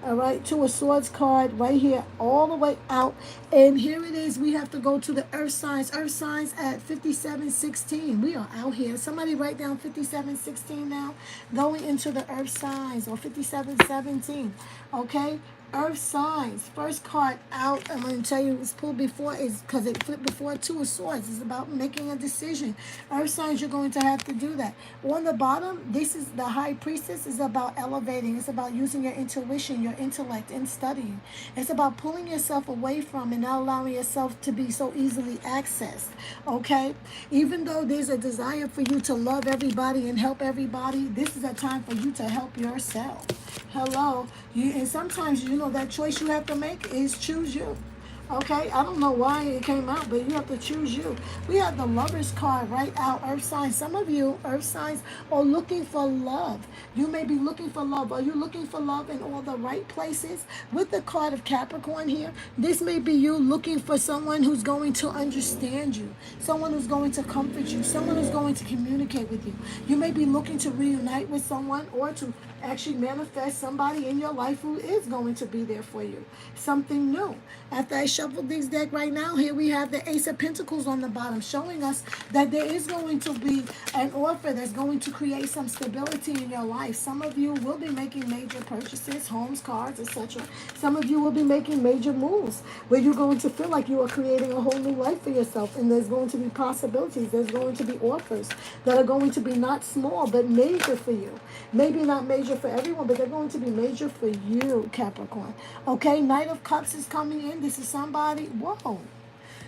A: All right, Two of Swords card right here, all the way out. And here it is. We have to go to the Earth signs. Earth signs at 5716. We are out here. Somebody write down 5716 now. Going into the Earth signs, or 5717. Okay? Earth signs. First card out, I'm going to tell you it was pulled before, is because it flipped before Two of Swords. It's about making a decision. Earth signs, you're going to have to do that. On the bottom, this is the High Priestess, is about elevating. It's about using your intuition, your intellect, and studying. It's about pulling yourself away from and not allowing yourself to be so easily accessed. Okay? Even though there's a desire for you to love everybody and help everybody, this is a time for you to help yourself. Hello. And sometimes, you know, that choice you have to make is choose you. Okay, I don't know why it came out, but you have to choose you. We have the Lover's card right out, Earth signs. Some of you, Earth signs, are looking for love. You may be looking for love. Are you looking for love in all the right places? With the card of Capricorn here, this may be you looking for someone who's going to understand you, someone who's going to comfort you, someone who's going to communicate with you. You may be looking to reunite with someone, or to actually manifest somebody in your life who is going to be there for you. Something new. After I shuffle this deck right now, here we have the Ace of Pentacles on the bottom, showing us that there is going to be an offer that's going to create some stability in your life. Some of you will be making major purchases, homes, cars, etc. Some of you will be making major moves where you're going to feel like you are creating a whole new life for yourself, and there's going to be possibilities. There's going to be offers that are going to be not small but major for you. Maybe not major for everyone, but they're going to be major for you, Capricorn. Okay, Knight of Cups is coming in. This is somebody, whoa,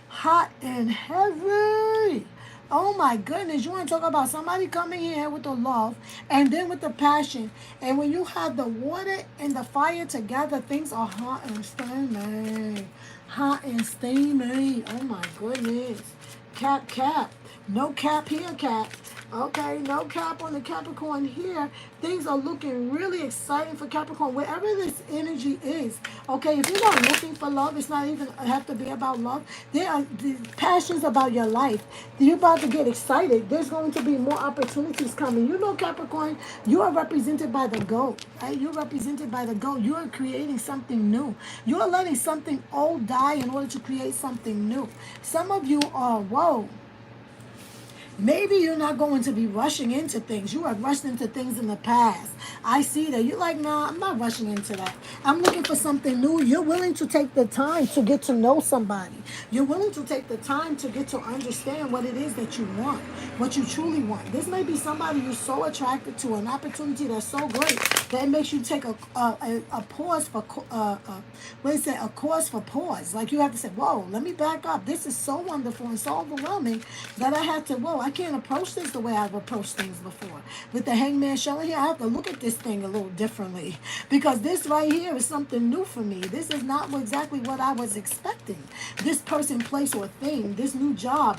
A: hot and heavy. Oh my goodness, you want to talk about somebody coming here with the love and then with the passion. And when you have the water and the fire together, things are hot and steamy. Hot and steamy. Oh my goodness. Cap, cap. No cap here, cap. Okay, no cap on the Capricorn here. Things are looking really exciting for Capricorn, wherever this energy is. Okay, if you're not looking for love, it's not even have to be about love. There are the passions about your life. You're about to get excited. There's going to be more opportunities coming. You know, Capricorn, you are represented by the goat. Right? You're represented by the goat. You are creating something new. You are letting something old die in order to create something new. Some of you are, whoa. Maybe you're not going to be rushing into things. You have rushed into things in the past. I see that. You're like, nah, I'm not rushing into that. I'm looking for something new. You're willing to take the time to get to know somebody. You're willing to take the time to get to understand what it is that you want, what you truly want. This may be somebody you're so attracted to, an opportunity that's so great that it makes you take a pause for, what is it, a cause for pause. Like you have to say, whoa, let me back up. This is so wonderful and so overwhelming that I had to, whoa, I can't approach this the way I've approached things before. With the Hangman showing here, I have to look at this thing a little differently because this right here is something new for me. This is not exactly what I was expecting. This person, place, or thing, this new job.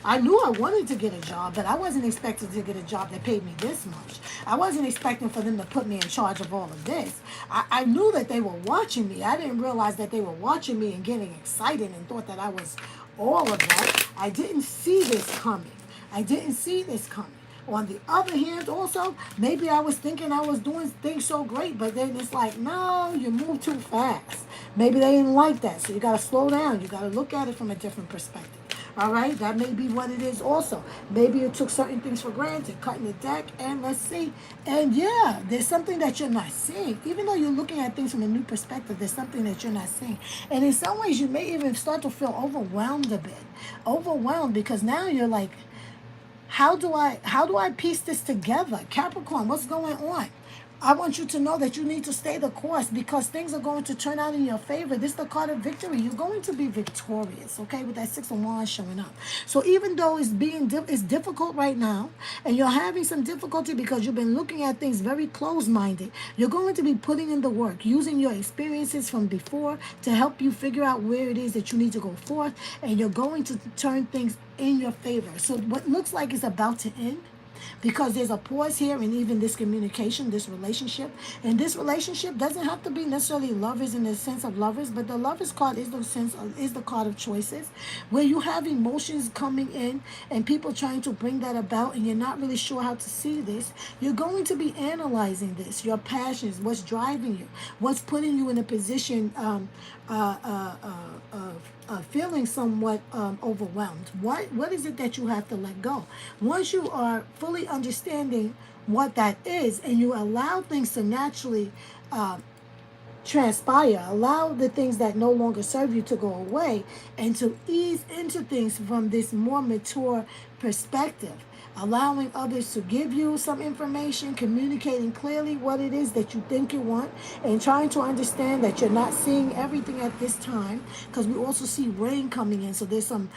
A: I knew I wanted to get a job, but I wasn't expecting to get a job that paid me this much. I wasn't expecting for them to put me in charge of all of this. I knew that they were watching me. I didn't realize that they were watching me and getting excited and thought that I was all of that. I didn't see this coming. I didn't see this coming. On the other hand, also, maybe I was thinking I was doing things so great, but then it's like, no, you move too fast. Maybe they didn't like that, so you got to slow down. You got to look at it from a different perspective. All right, that may be what it is also. Maybe you took certain things for granted, cutting the deck, and let's see. And yeah, there's something that you're not seeing. Even though you're looking at things from a new perspective, there's something that you're not seeing. And in some ways, you may even start to feel overwhelmed a bit. Overwhelmed because now you're like, how do I piece this together? Capricorn, what's going on? I want you to know that you need to stay the course because things are going to turn out in your favor. This is the card of victory. You're going to be victorious, okay, with that Six of Wands showing up. So even though it's difficult right now and you're having some difficulty because you've been looking at things very closed-minded, you're going to be putting in the work, using your experiences from before to help you figure out where it is that you need to go forth, and you're going to turn things in your favor. So what looks like it's about to end, because there's a pause here in even this communication, this relationship. And this relationship doesn't have to be necessarily lovers in the sense of lovers, but the lovers card is the card of choices, where you have emotions coming in and people trying to bring that about, and you're not really sure how to see this. You're going to be analyzing this, your passions, what's driving you, what's putting you in a position of feeling somewhat overwhelmed. What is it that you have to let go? Once you are fully understanding what that is, and you allow things to naturally transpire, allow the things that no longer serve you to go away, and to ease into things from this more mature perspective, allowing others to give you some information, communicating clearly what it is that you think you want, and trying to understand that you're not seeing everything at this time, because we also see rain coming in, so there's some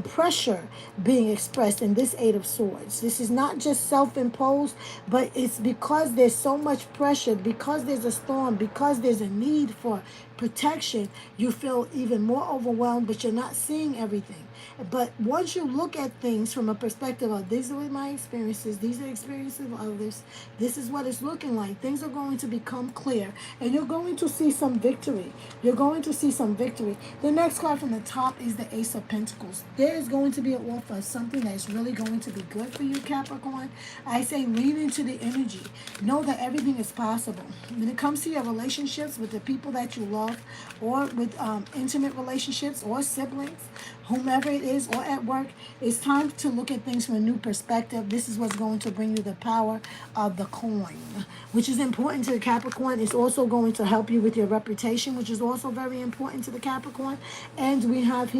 A: pressure being expressed in this Eight of Swords. This is not just self-imposed, but it's because there's so much pressure, because there's a storm, because there's a need for protection. You feel even more overwhelmed, but you're not seeing everything. But once you look at things from a perspective of these are my experiences, these are experiences of others, this is what it's looking like, things are going to become clear and you're going to see some victory. You're going to see some victory. The next card from the top is the Ace of Pentacles. There is going to be an offer of something that is really going to be good for you, Capricorn. I say lean into the energy. Know that everything is possible. When it comes to your relationships with the people that you love, or with intimate relationships or siblings, whomever it is, or at work, it's time to look at things from a new perspective. This is what's going to bring you the power of the coin, which is important to the Capricorn. It's also going to help you with your reputation, which is also very important to the Capricorn. And we have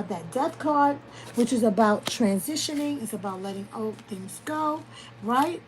A: that Death card, which is about transitioning. It's about letting old things go, right?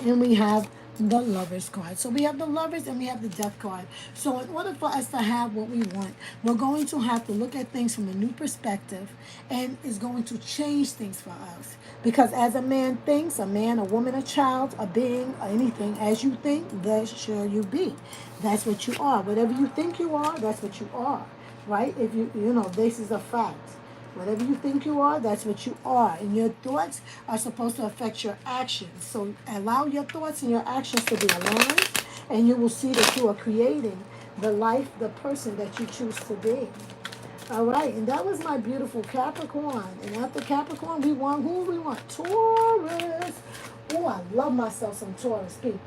A: And we have the Lovers card. So we have the Lovers and we have the Death card. So in order for us to have what we want, we're going to have to look at things from a new perspective, and it's going to change things for us. Because as a man thinks, a man, a woman, a child, a being, anything, as you think, there shall you be. That's what you are. Whatever you think you are, that's what you are. Right? If you know, this is a fact. Whatever you think you are, that's what you are. And your thoughts are supposed to affect your actions. So allow your thoughts and your actions to be aligned, and you will see that you are creating the life, the person that you choose to be. All right, and that was my beautiful Capricorn. And after Capricorn, we want who we want? Taurus. Oh, I love myself some Taurus people.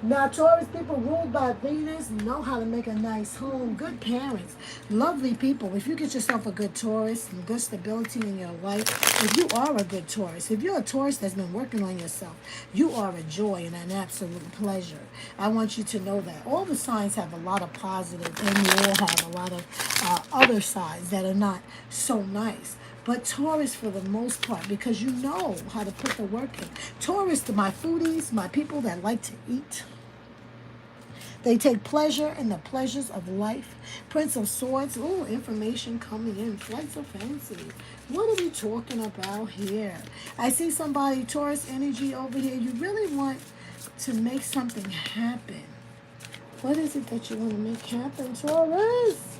A: Now, Taurus people ruled by Venus know how to make a nice home. Good parents. Lovely people. If you get yourself a good Taurus and good stability in your life, if you are a good Taurus, if you're a Taurus that's been working on yourself, you are a joy and an absolute pleasure. I want you to know that. All the signs have a lot of positive, and you all have a lot of other sides that are not so nice. But Taurus, for the most part, because you know how to put the work in. Taurus, my foodies, my people that like to eat. They take pleasure in the pleasures of life. Prince of Swords. Ooh, information coming in. Flights of fancy. What are we talking about here? I see somebody, Taurus energy over here. You really want to make something happen. What is it that you want to make happen, Taurus?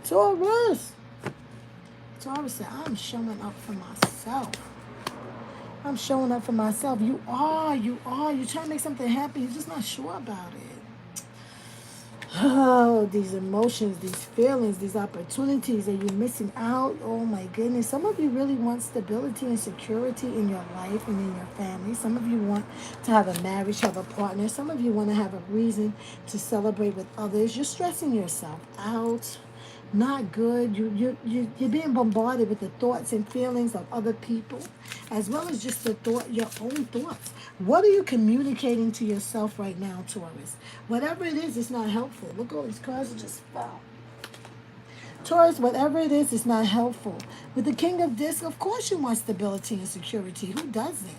A: Taurus. Taurus said, I'm showing up for myself. I'm showing up for myself. You are. You're trying to make something happen. You're just not sure about it. Oh, these emotions, these feelings, these opportunities. Are you missing out? Oh my goodness. Some of you really want stability and security in your life and in your family. Some of you want to have a marriage, have a partner. Some of you want to have a reason to celebrate with others. You're stressing yourself out. Not good. You're being bombarded with the thoughts and feelings of other people, as well as just your own thoughts. What are you communicating to yourself right now, Taurus? Whatever it is, it's not helpful. Look, all these cards are just foul. Taurus, whatever it is, it's not helpful. With the King of Discs, of course you want stability and security. Who doesn't?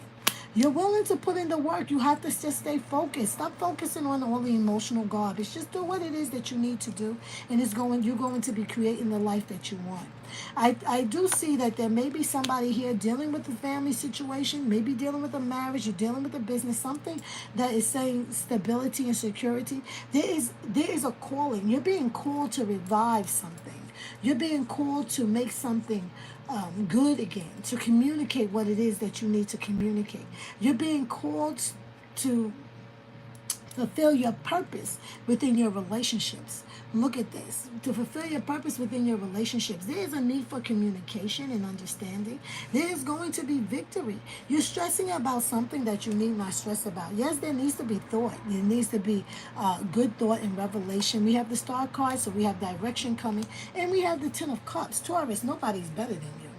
A: You're willing to put in the work. You have to just stay focused. Stop focusing on all the emotional garbage. Just do what it is that you need to do, and you're going to be creating the life that you want. I do see that there may be somebody here dealing with a family situation, maybe dealing with a marriage, you're dealing with a business, something that is saying stability and security. There is a calling. You're being called to revive something. You're being called to make something good again, to communicate what it is that you need to communicate. You're being called to fulfill your purpose within your relationships. Look at this. To fulfill your purpose within your relationships, there is a need for communication and understanding. There is going to be victory. You're stressing about something that you need not stress about. Yes, there needs to be thought. There needs to be good thought and revelation. We have the Star card, so we have direction coming. And we have the Ten of Cups. Taurus, nobody's better than you.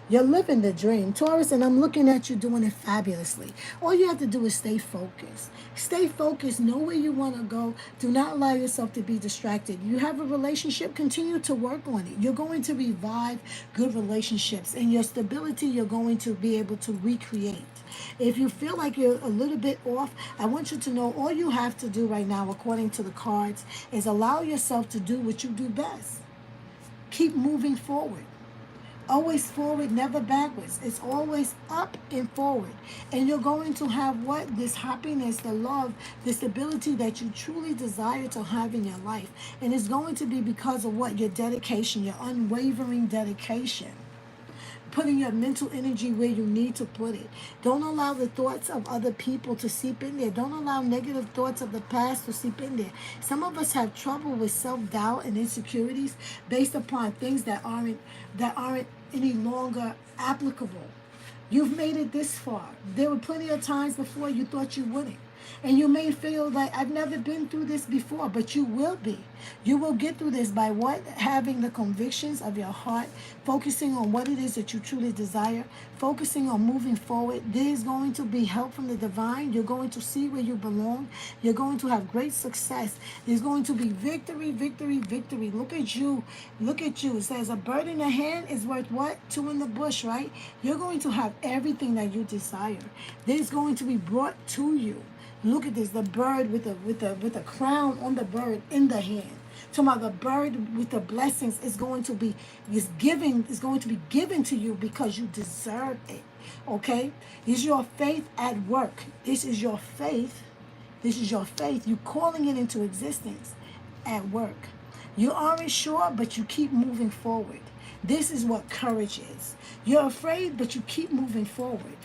A: You're living the dream, Taurus, and I'm looking at you doing it fabulously. All you have to do is stay focused. Stay focused. Know where you want to go. Do not allow yourself to be distracted. You have a relationship, continue to work on it. You're going to revive good relationships, and your stability you're going to be able to recreate. If you feel like you're a little bit off, I want you to know all you have to do right now, according to the cards, is allow yourself to do what you do best. Keep moving forward. Always forward, never backwards. It's always up and forward. And you're going to have what? This happiness, the love, the stability that you truly desire to have in your life. And it's going to be because of what? Your dedication, your unwavering dedication, putting your mental energy where you need to put it. Don't allow the thoughts of other people to seep in there. Don't allow negative thoughts of the past to seep in there. Some of us have trouble with self-doubt and insecurities based upon things that aren't any longer applicable. You've made it this far. There were plenty of times before you thought you wouldn't. And you may feel like I've never been through this before, but you will be. You will get through this by what? Having the convictions of your heart, focusing on what it is that you truly desire, focusing on moving forward. There's going to be help from the divine. You're going to see where you belong. You're going to have great success. There's going to be victory, victory, victory. Look at you. Look at you. It says a bird in the hand is worth what? Two in the bush, right? You're going to have everything that you desire. There's going to be brought to you. Look at this, the bird with a crown on the bird in the hand. Talking about the bird with the blessings is going to be given to you because you deserve it. Okay? Is your faith at work. This is your faith. This is your faith. You calling it into existence at work. You aren't sure, but you keep moving forward. This is what courage is. You're afraid, but you keep moving forward.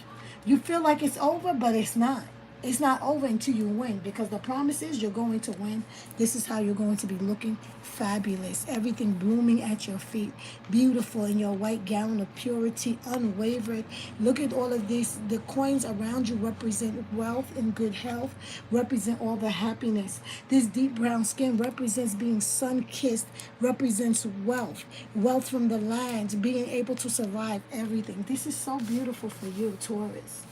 A: You feel like it's over, but it's not. It's not over until you win, because the promise is you're going to win. This is how you're going to be looking fabulous. Everything blooming at your feet. Beautiful in your white gown of purity, unwavered. Look at all of these. The coins around you represent wealth and good health, represent all the happiness. This deep brown skin represents being sun-kissed, represents wealth. Wealth from the land, being able to survive everything. This is so beautiful for you, Taurus.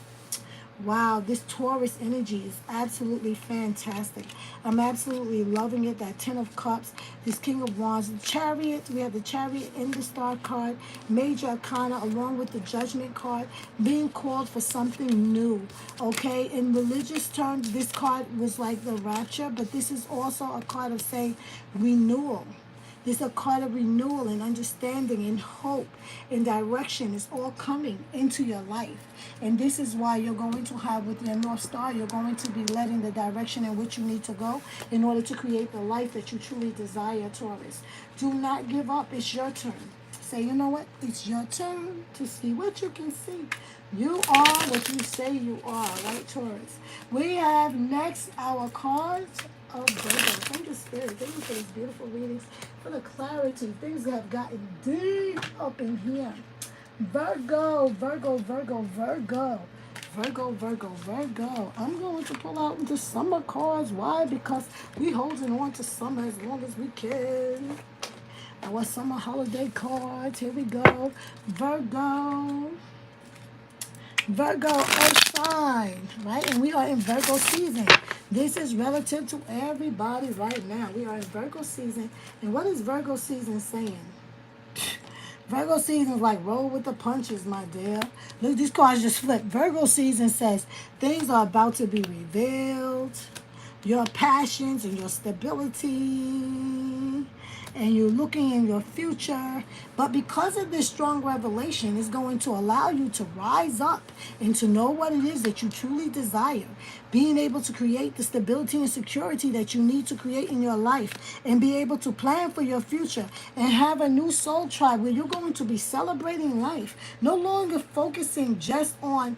A: Wow, this Taurus energy is absolutely fantastic. I'm absolutely loving it. That Ten of Cups, this King of Wands, the Chariot. We have the Chariot in the Star card, Major Arcana, along with the Judgment card, being called for something new. Okay, in religious terms, this card was like the Rapture, but this is also a card of saying renewal. This is a card of renewal and understanding and hope and direction. Is all coming into your life. And this is why you're going to have with your North Star, you're going to be led in the direction in which you need to go in order to create the life that you truly desire, Taurus. Do not give up. It's your turn. Say, you know what? It's your turn to see what you can see. You are what you say you are, right, Taurus? We have next our cards of Virgo. Thank you, Spirit. Thank you for these beautiful readings, for the clarity. Things have gotten deep up in here. Virgo, Virgo, Virgo, Virgo. Virgo, Virgo, Virgo. I'm going to pull out the summer cards. Why? Because we holding on to summer as long as we can. Our summer holiday cards. Here we go. Virgo. Virgo earth sign, right? And we are in Virgo season. This is relative to everybody right now. We are in Virgo season. And what is Virgo season saying? Virgo season is like roll with the punches, my dear. Look, these cards just flipped. Virgo season says things are about to be revealed. Your passions and your stability. And you're looking in your future. But because of this strong revelation, it's going to allow you to rise up and to know what it is that you truly desire. Being able to create the stability and security that you need to create in your life, and be able to plan for your future and have a new soul tribe where you're going to be celebrating life. No longer focusing just on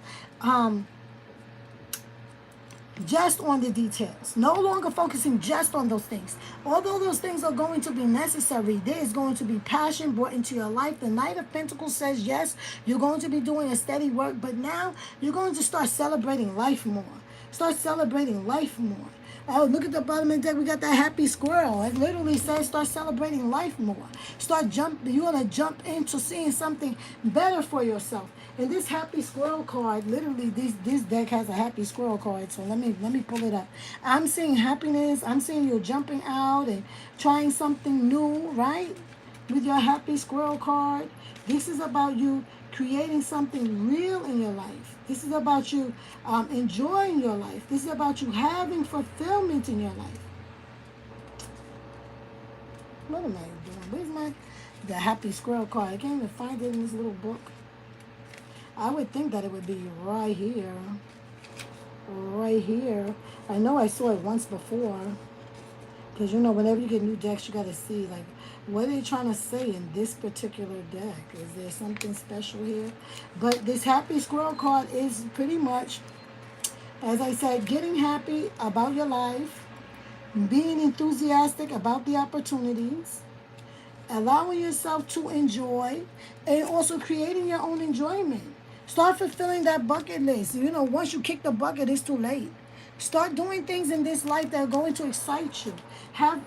A: the details. No longer focusing just on those things. Although those things are going to be necessary, there is going to be passion brought into your life. The Knight of Pentacles says, yes, you're going to be doing a steady work, but now you're going to start celebrating life more. Start celebrating life more. Oh, look at the bottom of the deck. We got that happy squirrel. It literally says start celebrating life more. You're going to jump into seeing something better for yourself. And this happy squirrel card, literally this deck has a happy squirrel card. So let me pull it up. I'm seeing happiness. I'm seeing you jumping out and trying something new, right? With your happy squirrel card. This is about you creating something real in your life. This is about you enjoying your life. This is about you having fulfillment in your life. What am I doing? The happy squirrel card. I can't even find it in this little book. I would think that it would be right here. Right here. I know I saw it once before. Because you know, whenever you get new decks, you got to see, like, what are they trying to say in this particular deck? Is there something special here? But this happy squirrel card is pretty much, as I said, getting happy about your life, being enthusiastic about the opportunities, allowing yourself to enjoy, and also creating your own enjoyment. Start fulfilling that bucket list. You know, once you kick the bucket, it's too late. Start doing things in this life that are going to excite you.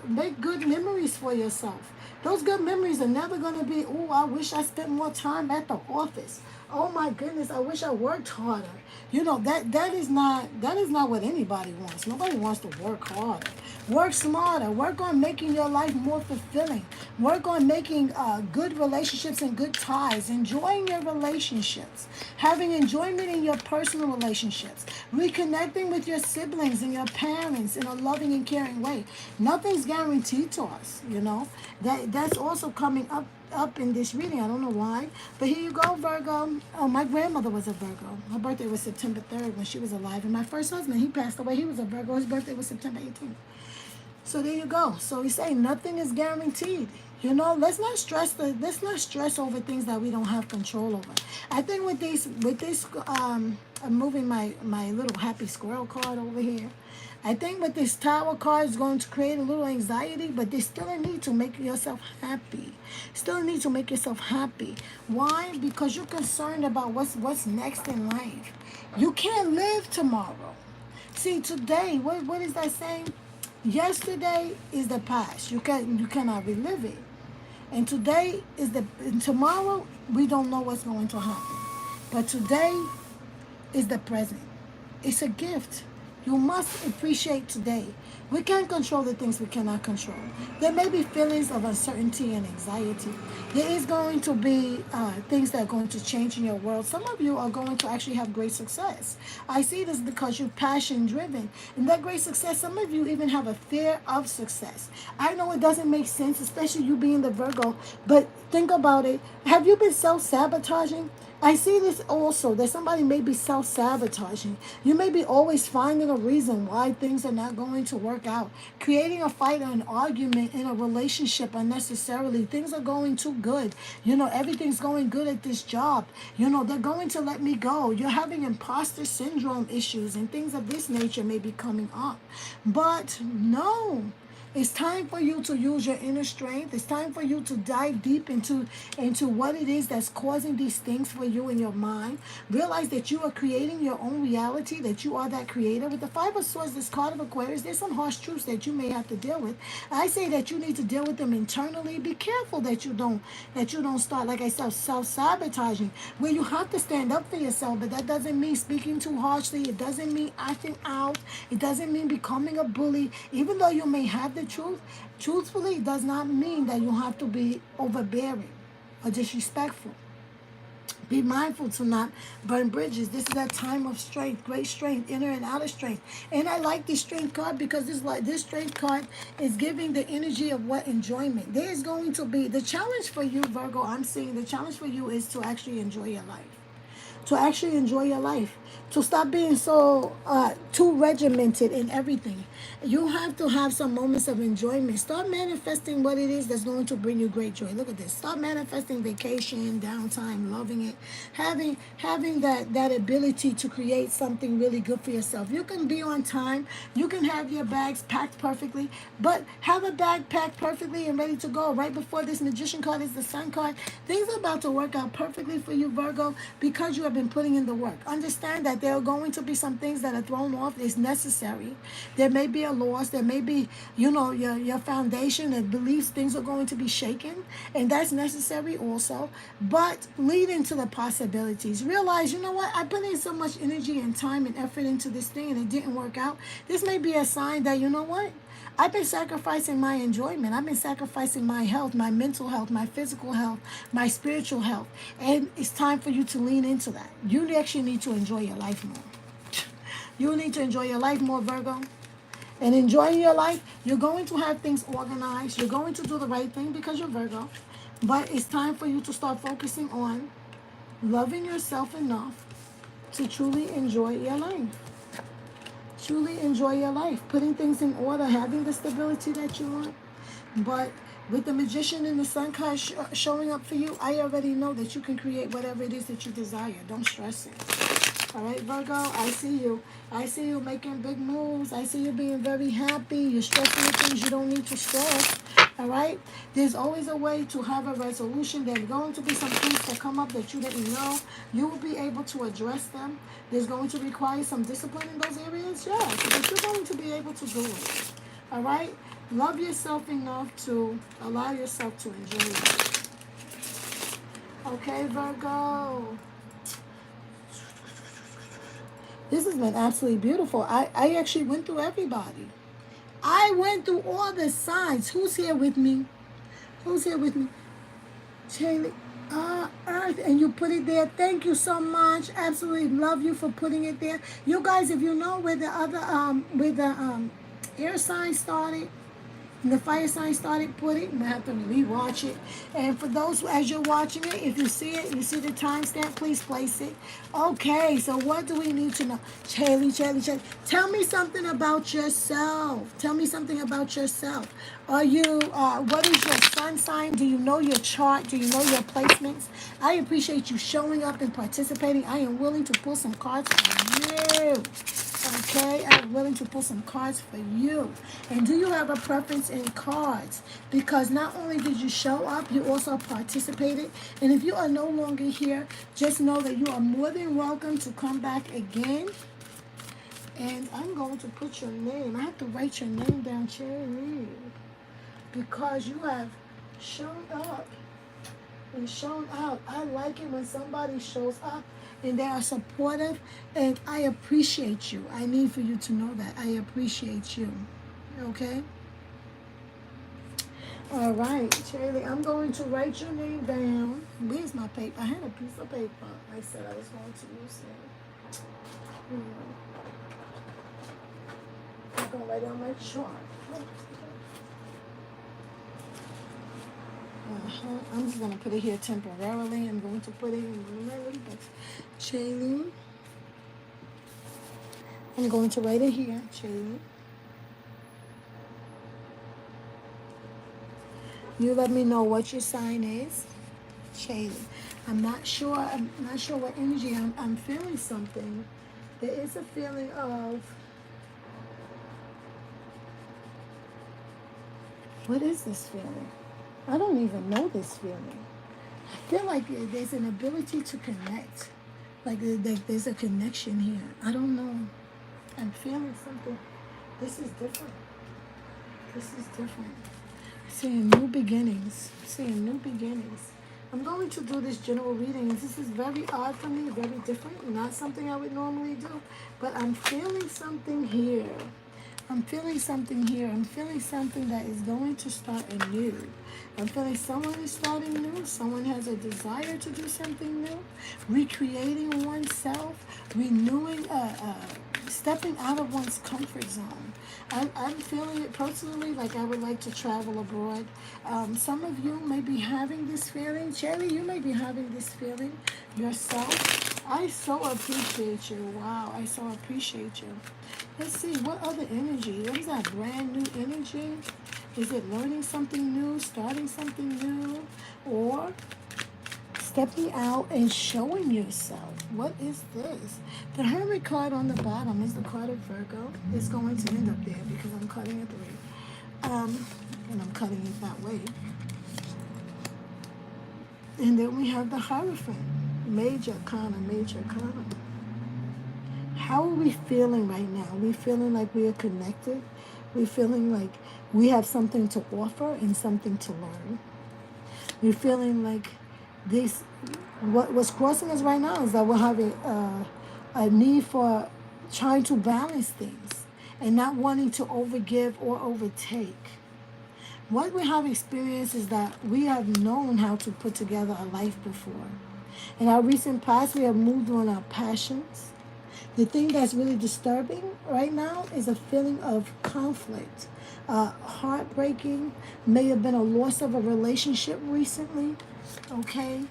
A: Make good memories for yourself. Those good memories are never going to be, oh, I wish I spent more time at the office. Oh my goodness, I wish I worked harder. You know, that is not what anybody wants. Nobody wants to work harder. Work smarter. Work on making your life more fulfilling. Work on making good relationships and good ties. Enjoying your relationships. Having enjoyment in your personal relationships. Reconnecting with your siblings and your parents in a loving and caring way. Nothing's guaranteed to us, you know. That's also coming up in this reading. I don't know why. But here you go, Virgo. Oh, my grandmother was a Virgo. Her birthday was September 3rd when she was alive. And my first husband, he passed away. He was a Virgo. His birthday was September 18th. So there you go. So he's saying nothing is guaranteed. You know, let's not stress over things that we don't have control over. I think with this I'm moving my little happy squirrel card over here. I think with this tower card is going to create a little anxiety, but there's still a need to make yourself happy. Still a need to make yourself happy. Why? Because you're concerned about what's next in life. You can't live tomorrow. See, today, what is that saying? Yesterday is the past. You cannot relive it. And today is and tomorrow we don't know what's going to happen. But today is the present. It's a gift. You must appreciate today. We can't control the things we cannot control. There may be feelings of uncertainty and anxiety. There is going to be things that are going to change in your world. Some of you are going to actually have great success. I see this because you're passion driven. And that great success, some of you even have a fear of success. I know it doesn't make sense, especially you being the Virgo, but think about it. Have you been self-sabotaging? I see this also, that somebody may be self-sabotaging. You may be always finding a reason why things are not going to work out. Creating a fight or an argument in a relationship unnecessarily. Things are going too good. You know, everything's going good at this job. You know, they're going to let me go. You're having imposter syndrome issues and things of this nature may be coming up. But no. It's time for you to use your inner strength. It's time for you to dive deep into what it is that's causing these things for you in your mind. Realize that you are creating your own reality, that you are that creator. With the Five of Swords, this card of Aquarius, there's some harsh truths that you may have to deal with. I say that you need to deal with them internally. Be careful that you don't start, like I said, self-sabotaging, where you have to stand up for yourself, but that doesn't mean speaking too harshly. It doesn't mean acting out. It doesn't mean becoming a bully. Even though you may have the truth, truthfully, it does not mean that you have to be overbearing or disrespectful. Be mindful to not burn bridges. This is a time of strength, great strength, inner and outer strength. And I like this strength card because this strength card is giving the energy of what enjoyment. There is going to be the challenge for you, Virgo. I'm seeing the challenge for you is to actually enjoy your life. To actually enjoy your life, to stop being so too regimented in everything. You have to have some moments of enjoyment. Start manifesting what it is that's going to bring you great joy. Look at this. Start manifesting vacation, downtime, loving it, having that ability to create something really good for yourself. You can be on time. You can have your bags packed perfectly, but have a bag packed perfectly and ready to go. Right before this Magician card is the Sun card. Things are about to work out perfectly for you, Virgo, because you have been putting in the work. Understand that there are going to be some things that are thrown off. It's necessary. There may be a loss. There may be, your foundation and beliefs, things are going to be shaken, and that's necessary also. But lead into the possibilities. Realize, you know what? I put in so much energy and time and effort into this thing, and it didn't work out. This may be a sign that, you know what? I've been sacrificing my enjoyment. I've been sacrificing my health, my mental health, my physical health, my spiritual health. And it's time for you to lean into that. You actually need to enjoy your life more. You need to enjoy your life more, Virgo. And enjoying your life, you're going to have things organized. You're going to do the right thing because you're Virgo. But it's time for you to start focusing on loving yourself enough to truly enjoy your life. Truly enjoy your life. Putting things in order, having the stability that you want. But with the magician and the sun card showing up for you, I already know that you can create whatever it is that you desire. Don't stress it. All right, Virgo, I see you. I see you making big moves. I see you being very happy. You're stressing the things you don't need to stress. All right? There's always a way to have a resolution. There's going to be some things that come up that you didn't know. You will be able to address them. There's going to require some discipline in those areas, yes, but you're going to be able to do it. All right? Love yourself enough to allow yourself to enjoy it. Okay, Virgo. This has been absolutely beautiful. I actually went through everybody. I went through all the signs. Who's here with me? Who's here with me? Chaley, Earth, and you put it there. Thank you so much. Absolutely love you for putting it there. You guys, if you know where the other air sign started, and the fire sign started, put it. You might have to rewatch it. And for those, as you're watching it, if you see it, you see the timestamp, please place it. Okay, so what do we need to know? Chaley, tell me something about yourself. Tell me something about yourself. Are you, what is your sun sign? Do you know your chart? Do you know your placements? I appreciate you showing up and participating. I am willing to pull some cards for you. Okay, I'm willing to pull some cards for you. And do you have a preference in cards? Because not only did you show up, you also participated. And if you are no longer here, just know that you are more than welcome to come back again. And I'm going to put your name. I have to write your name down, Cherry. Because you have shown up and shown out. I like it when somebody shows up and they are supportive, and I appreciate you. I need for you to know that. I appreciate you. Okay? All right, Charlie, I'm going to write your name down. Where's my paper? I had a piece of paper. I said I was going to use it. I'm going to write on my chart. I'm just going to put it here temporarily. I'm going to put it in permanently, but Shailene. I'm going to write it here, Shailene. You let me know what your sign is, Shailene. I'm not sure what energy I'm feeling something. There is a feeling of, what is this feeling? I don't even know this feeling. I feel like there's an ability to connect. Like there's a connection here. I don't know. I'm feeling something. This is different. This is different. Seeing new beginnings. Seeing new beginnings. I'm going to do this general reading. This is very odd for me, very different. Not something I would normally do. But I'm feeling something here. I'm feeling something here. I'm feeling something that is going to start anew. I'm feeling someone is starting new. Someone has a desire to do something new. Recreating oneself. Renewing, stepping out of one's comfort zone. I'm feeling it personally like I would like to travel abroad. Some of you may be having this feeling. Cherry, you may be having this feeling yourself. I so appreciate you. Wow, I so appreciate you. Let's see, what other energy? What is that brand new energy? Is it learning something new, starting something new, or stepping out and showing yourself? What is this? The Hermit card on the bottom is the card of Virgo. It's going to end up there because I'm cutting it through. And I'm cutting it that way. And then we have the Hierophant. Major Arcana. How are we feeling right now? Are we feeling like we are connected? We're feeling like we have something to offer and something to learn. We're feeling like this. What's crossing us right now is that we're having a need for trying to balance things and not wanting to overgive or overtake. What we have experienced is that we have known how to put together a life before. In our recent past, we have moved on our passions. The thing that's really disturbing right now is a feeling of conflict, heartbreaking, may have been a loss of a relationship recently, okay?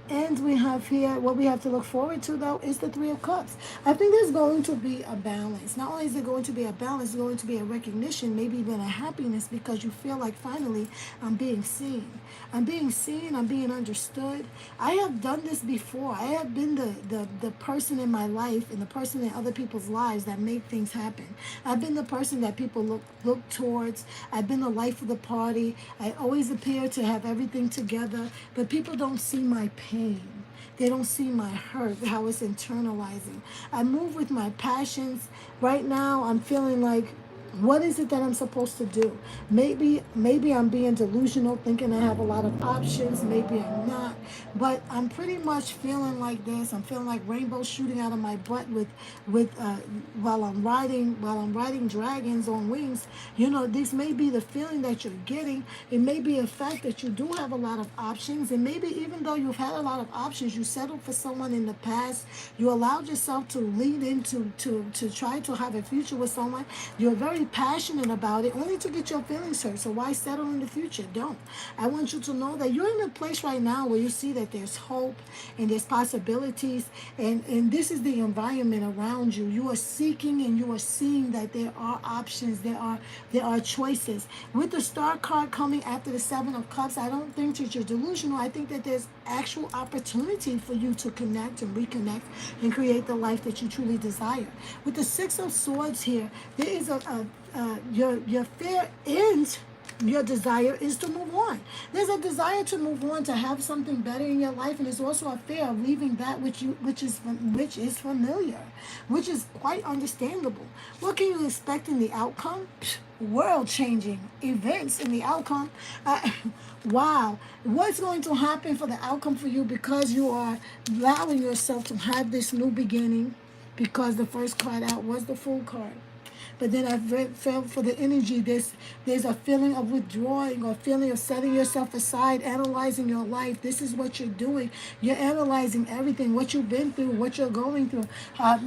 A: And we have here, what we have to look forward to though is the Three of Cups. I think there's going to be a balance. Not only is there going to be a balance, there's going to be a recognition, maybe even a happiness, because you feel like finally I'm being seen. I'm being seen, I'm being understood. I have done this before. I have been the person in my life and the person in other people's lives that make things happen. I've been the person that people look towards. I've been the life of the party. I always appear to have everything together, but people don't see my pain. They don't see my hurt, how it's internalizing. I move with my passions. Right now, I'm feeling like, what is it that I'm supposed to do? Maybe I'm being delusional, thinking I have a lot of options. Maybe I'm not, but I'm pretty much feeling like this. I'm feeling like rainbows shooting out of my butt with while I'm riding dragons on wings. You know, this may be the feeling that you're getting. It may be a fact that you do have a lot of options, and maybe even though you've had a lot of options, you settled for someone in the past. You allowed yourself to lean into to try to have a future with someone. You're very passionate about it, only to get your feelings hurt. So why settle in the future? Don't. I want you to know that you're in a place right now where you see that there's hope and there's possibilities, and this is the environment around you. You are seeking and you are seeing that there are options, there are choices. With the Star card coming after the Seven of Cups, I don't think that you're delusional. I think that there's actual opportunity for you to connect and reconnect and create the life that you truly desire. With the Six of Swords here, there is your fear ends. Your desire is to move on. There's a desire to move on, to have something better in your life, and there's also a fear of leaving that which is familiar, which is quite understandable. What can you expect in the outcome? World-changing events in the outcome. Wow, what's going to happen for the outcome for you, because you are allowing yourself to have this new beginning? Because the first card out was the Fool card. But then I felt for the energy, there's a feeling of withdrawing, or feeling of setting yourself aside, analyzing your life. This is what you're doing. You're analyzing everything, what you've been through, what you're going through.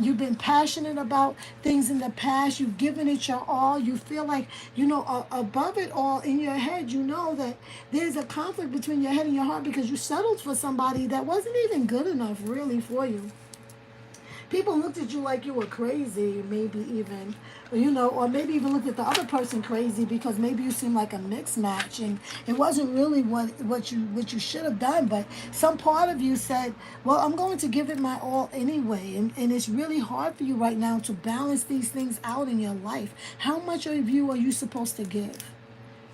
A: You've been passionate about things in the past. You've given it your all. You feel like, above it all in your head, you know that there's a conflict between your head and your heart, because you settled for somebody that wasn't even good enough really for you. People looked at you like you were crazy, maybe even, or maybe even looked at the other person crazy, because maybe you seemed like a mixed match, and it wasn't really what you should have done. But some part of you said, well, I'm going to give it my all anyway, and it's really hard for you right now to balance these things out in your life. How much of you are you supposed to give?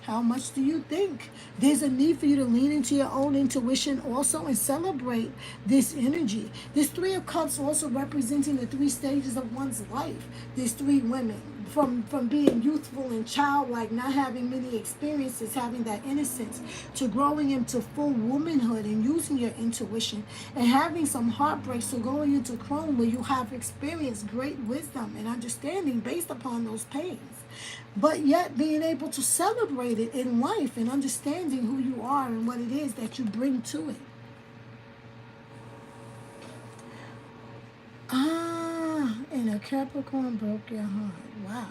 A: How much do you think? There's a need for you to lean into your own intuition also and celebrate this energy. This Three of Cups also representing the three stages of one's life. There's three women. From being youthful and childlike, not having many experiences, having that innocence, to growing into full womanhood and using your intuition, and having some heartbreaks, to going into Chrome, where you have experienced great wisdom and understanding based upon those pains, but yet being able to celebrate it in life and understanding who you are and what it is that you bring to it. And a Capricorn broke your heart. Wow.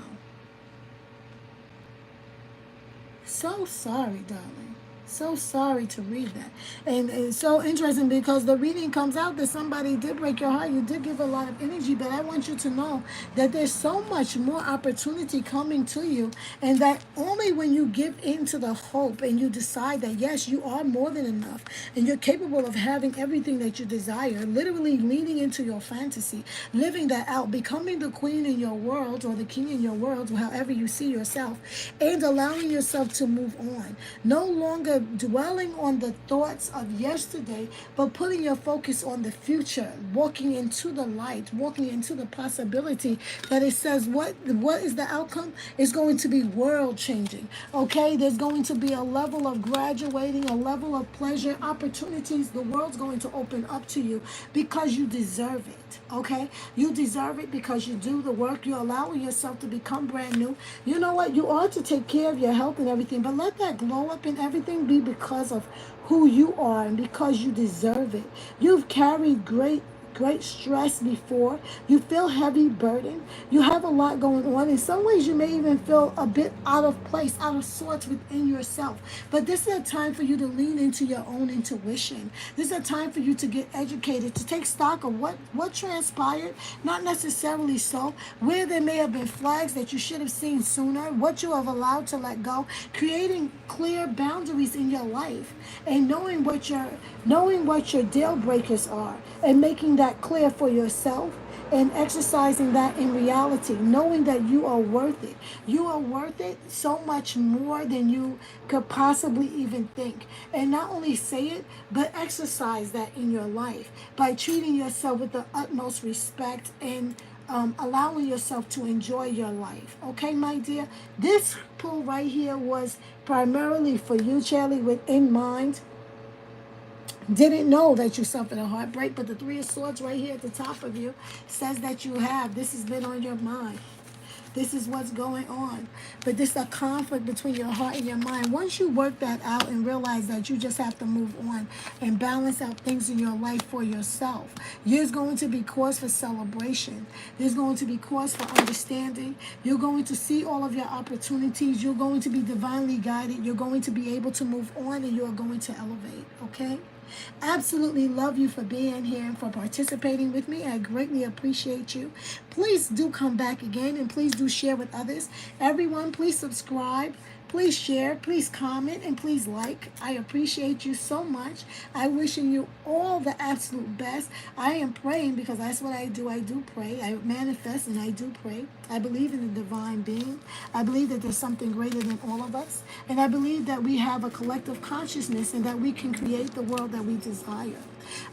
A: So sorry, darling. So sorry to read that. And it's so interesting, because the reading comes out that somebody did break your heart. You did give a lot of energy, but I want you to know that there's so much more opportunity coming to you, and that only when you give in to the hope and you decide that, yes, you are more than enough and you're capable of having everything that you desire, literally leaning into your fantasy, living that out, becoming the queen in your world, or the king in your world, however you see yourself, and allowing yourself to move on. No longer dwelling on the thoughts of yesterday, but putting your focus on the future, walking into the light, walking into the possibility that it says what is the outcome? It's going to be world changing. Okay, there's going to be a level of graduating, a level of pleasure, opportunities. The world's going to open up to you because you deserve it. Okay, you deserve it because you do the work. You're allowing yourself to become brand new. You know what? You are to take care of your health and everything, but let that glow up and everything be because of who you are and because you deserve it. You've carried great great stress before. You feel heavy burden. You have a lot going on. In some ways, you may even feel a bit out of place, out of sorts within yourself. But this is a time for you to lean into your own intuition. This is a time for you to get educated, to take stock of what transpired, not necessarily so, where there may have been flags that you should have seen sooner, what you have allowed to let go, creating clear boundaries in your life, and knowing what your deal breakers are, and making that clear for yourself, and exercising that in reality, knowing that you are worth it. You are worth it so much more than you could possibly even think. And not only say it, but exercise that in your life by treating yourself with the utmost respect, and allowing yourself to enjoy your life. Okay, my dear? This pull right here was primarily for you, Charlie, with in mind. Didn't know that you suffered a heartbreak, but the Three of Swords right here at the top of you says that you have. This has been on your mind. This is what's going on. But this is a conflict between your heart and your mind. Once you work that out and realize that you just have to move on and balance out things in your life for yourself, there's going to be cause for celebration. There's going to be cause for understanding. You're going to see all of your opportunities. You're going to be divinely guided. You're going to be able to move on, and you're going to elevate. Okay? Absolutely love you for being here and for participating with me. I greatly appreciate you. Please do come back again, and please do share with others. Everyone, please subscribe. Please share, please comment, and please like. I appreciate you so much. I'm wishing you all the absolute best. I am praying, because that's what I do. I do pray. I manifest and I do pray. I believe in the divine being. I believe that there's something greater than all of us. And I believe that we have a collective consciousness, and that we can create the world that we desire.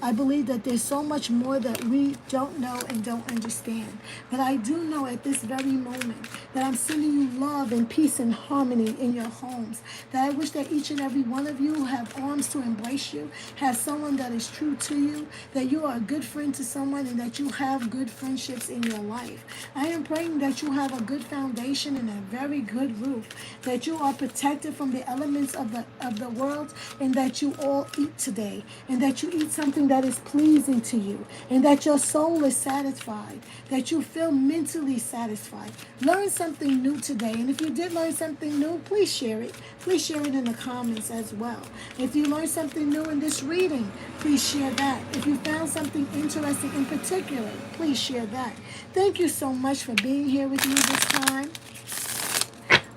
A: I believe that there's so much more that we don't know and don't understand. But I do know at this very moment that I'm sending you love and peace and harmony in your homes. That I wish that each and every one of you have arms to embrace you, have someone that is true to you, that you are a good friend to someone, and that you have good friendships in your life. I am praying that you have a good foundation and a very good roof, that you are protected from the elements of the world, and that you all eat today, and that you eat something that is pleasing to you, and that your soul is satisfied, that you feel mentally satisfied. Learn something new today, and if you did learn something new, please share it. Please share it in the comments as well. If you learned something new in this reading, please share that. If you found something interesting in particular, please share that. Thank you so much for being here with me this time.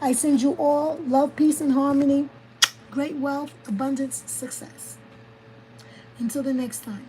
A: I send you all love, peace, and harmony, great wealth, abundance, success. Until the next time.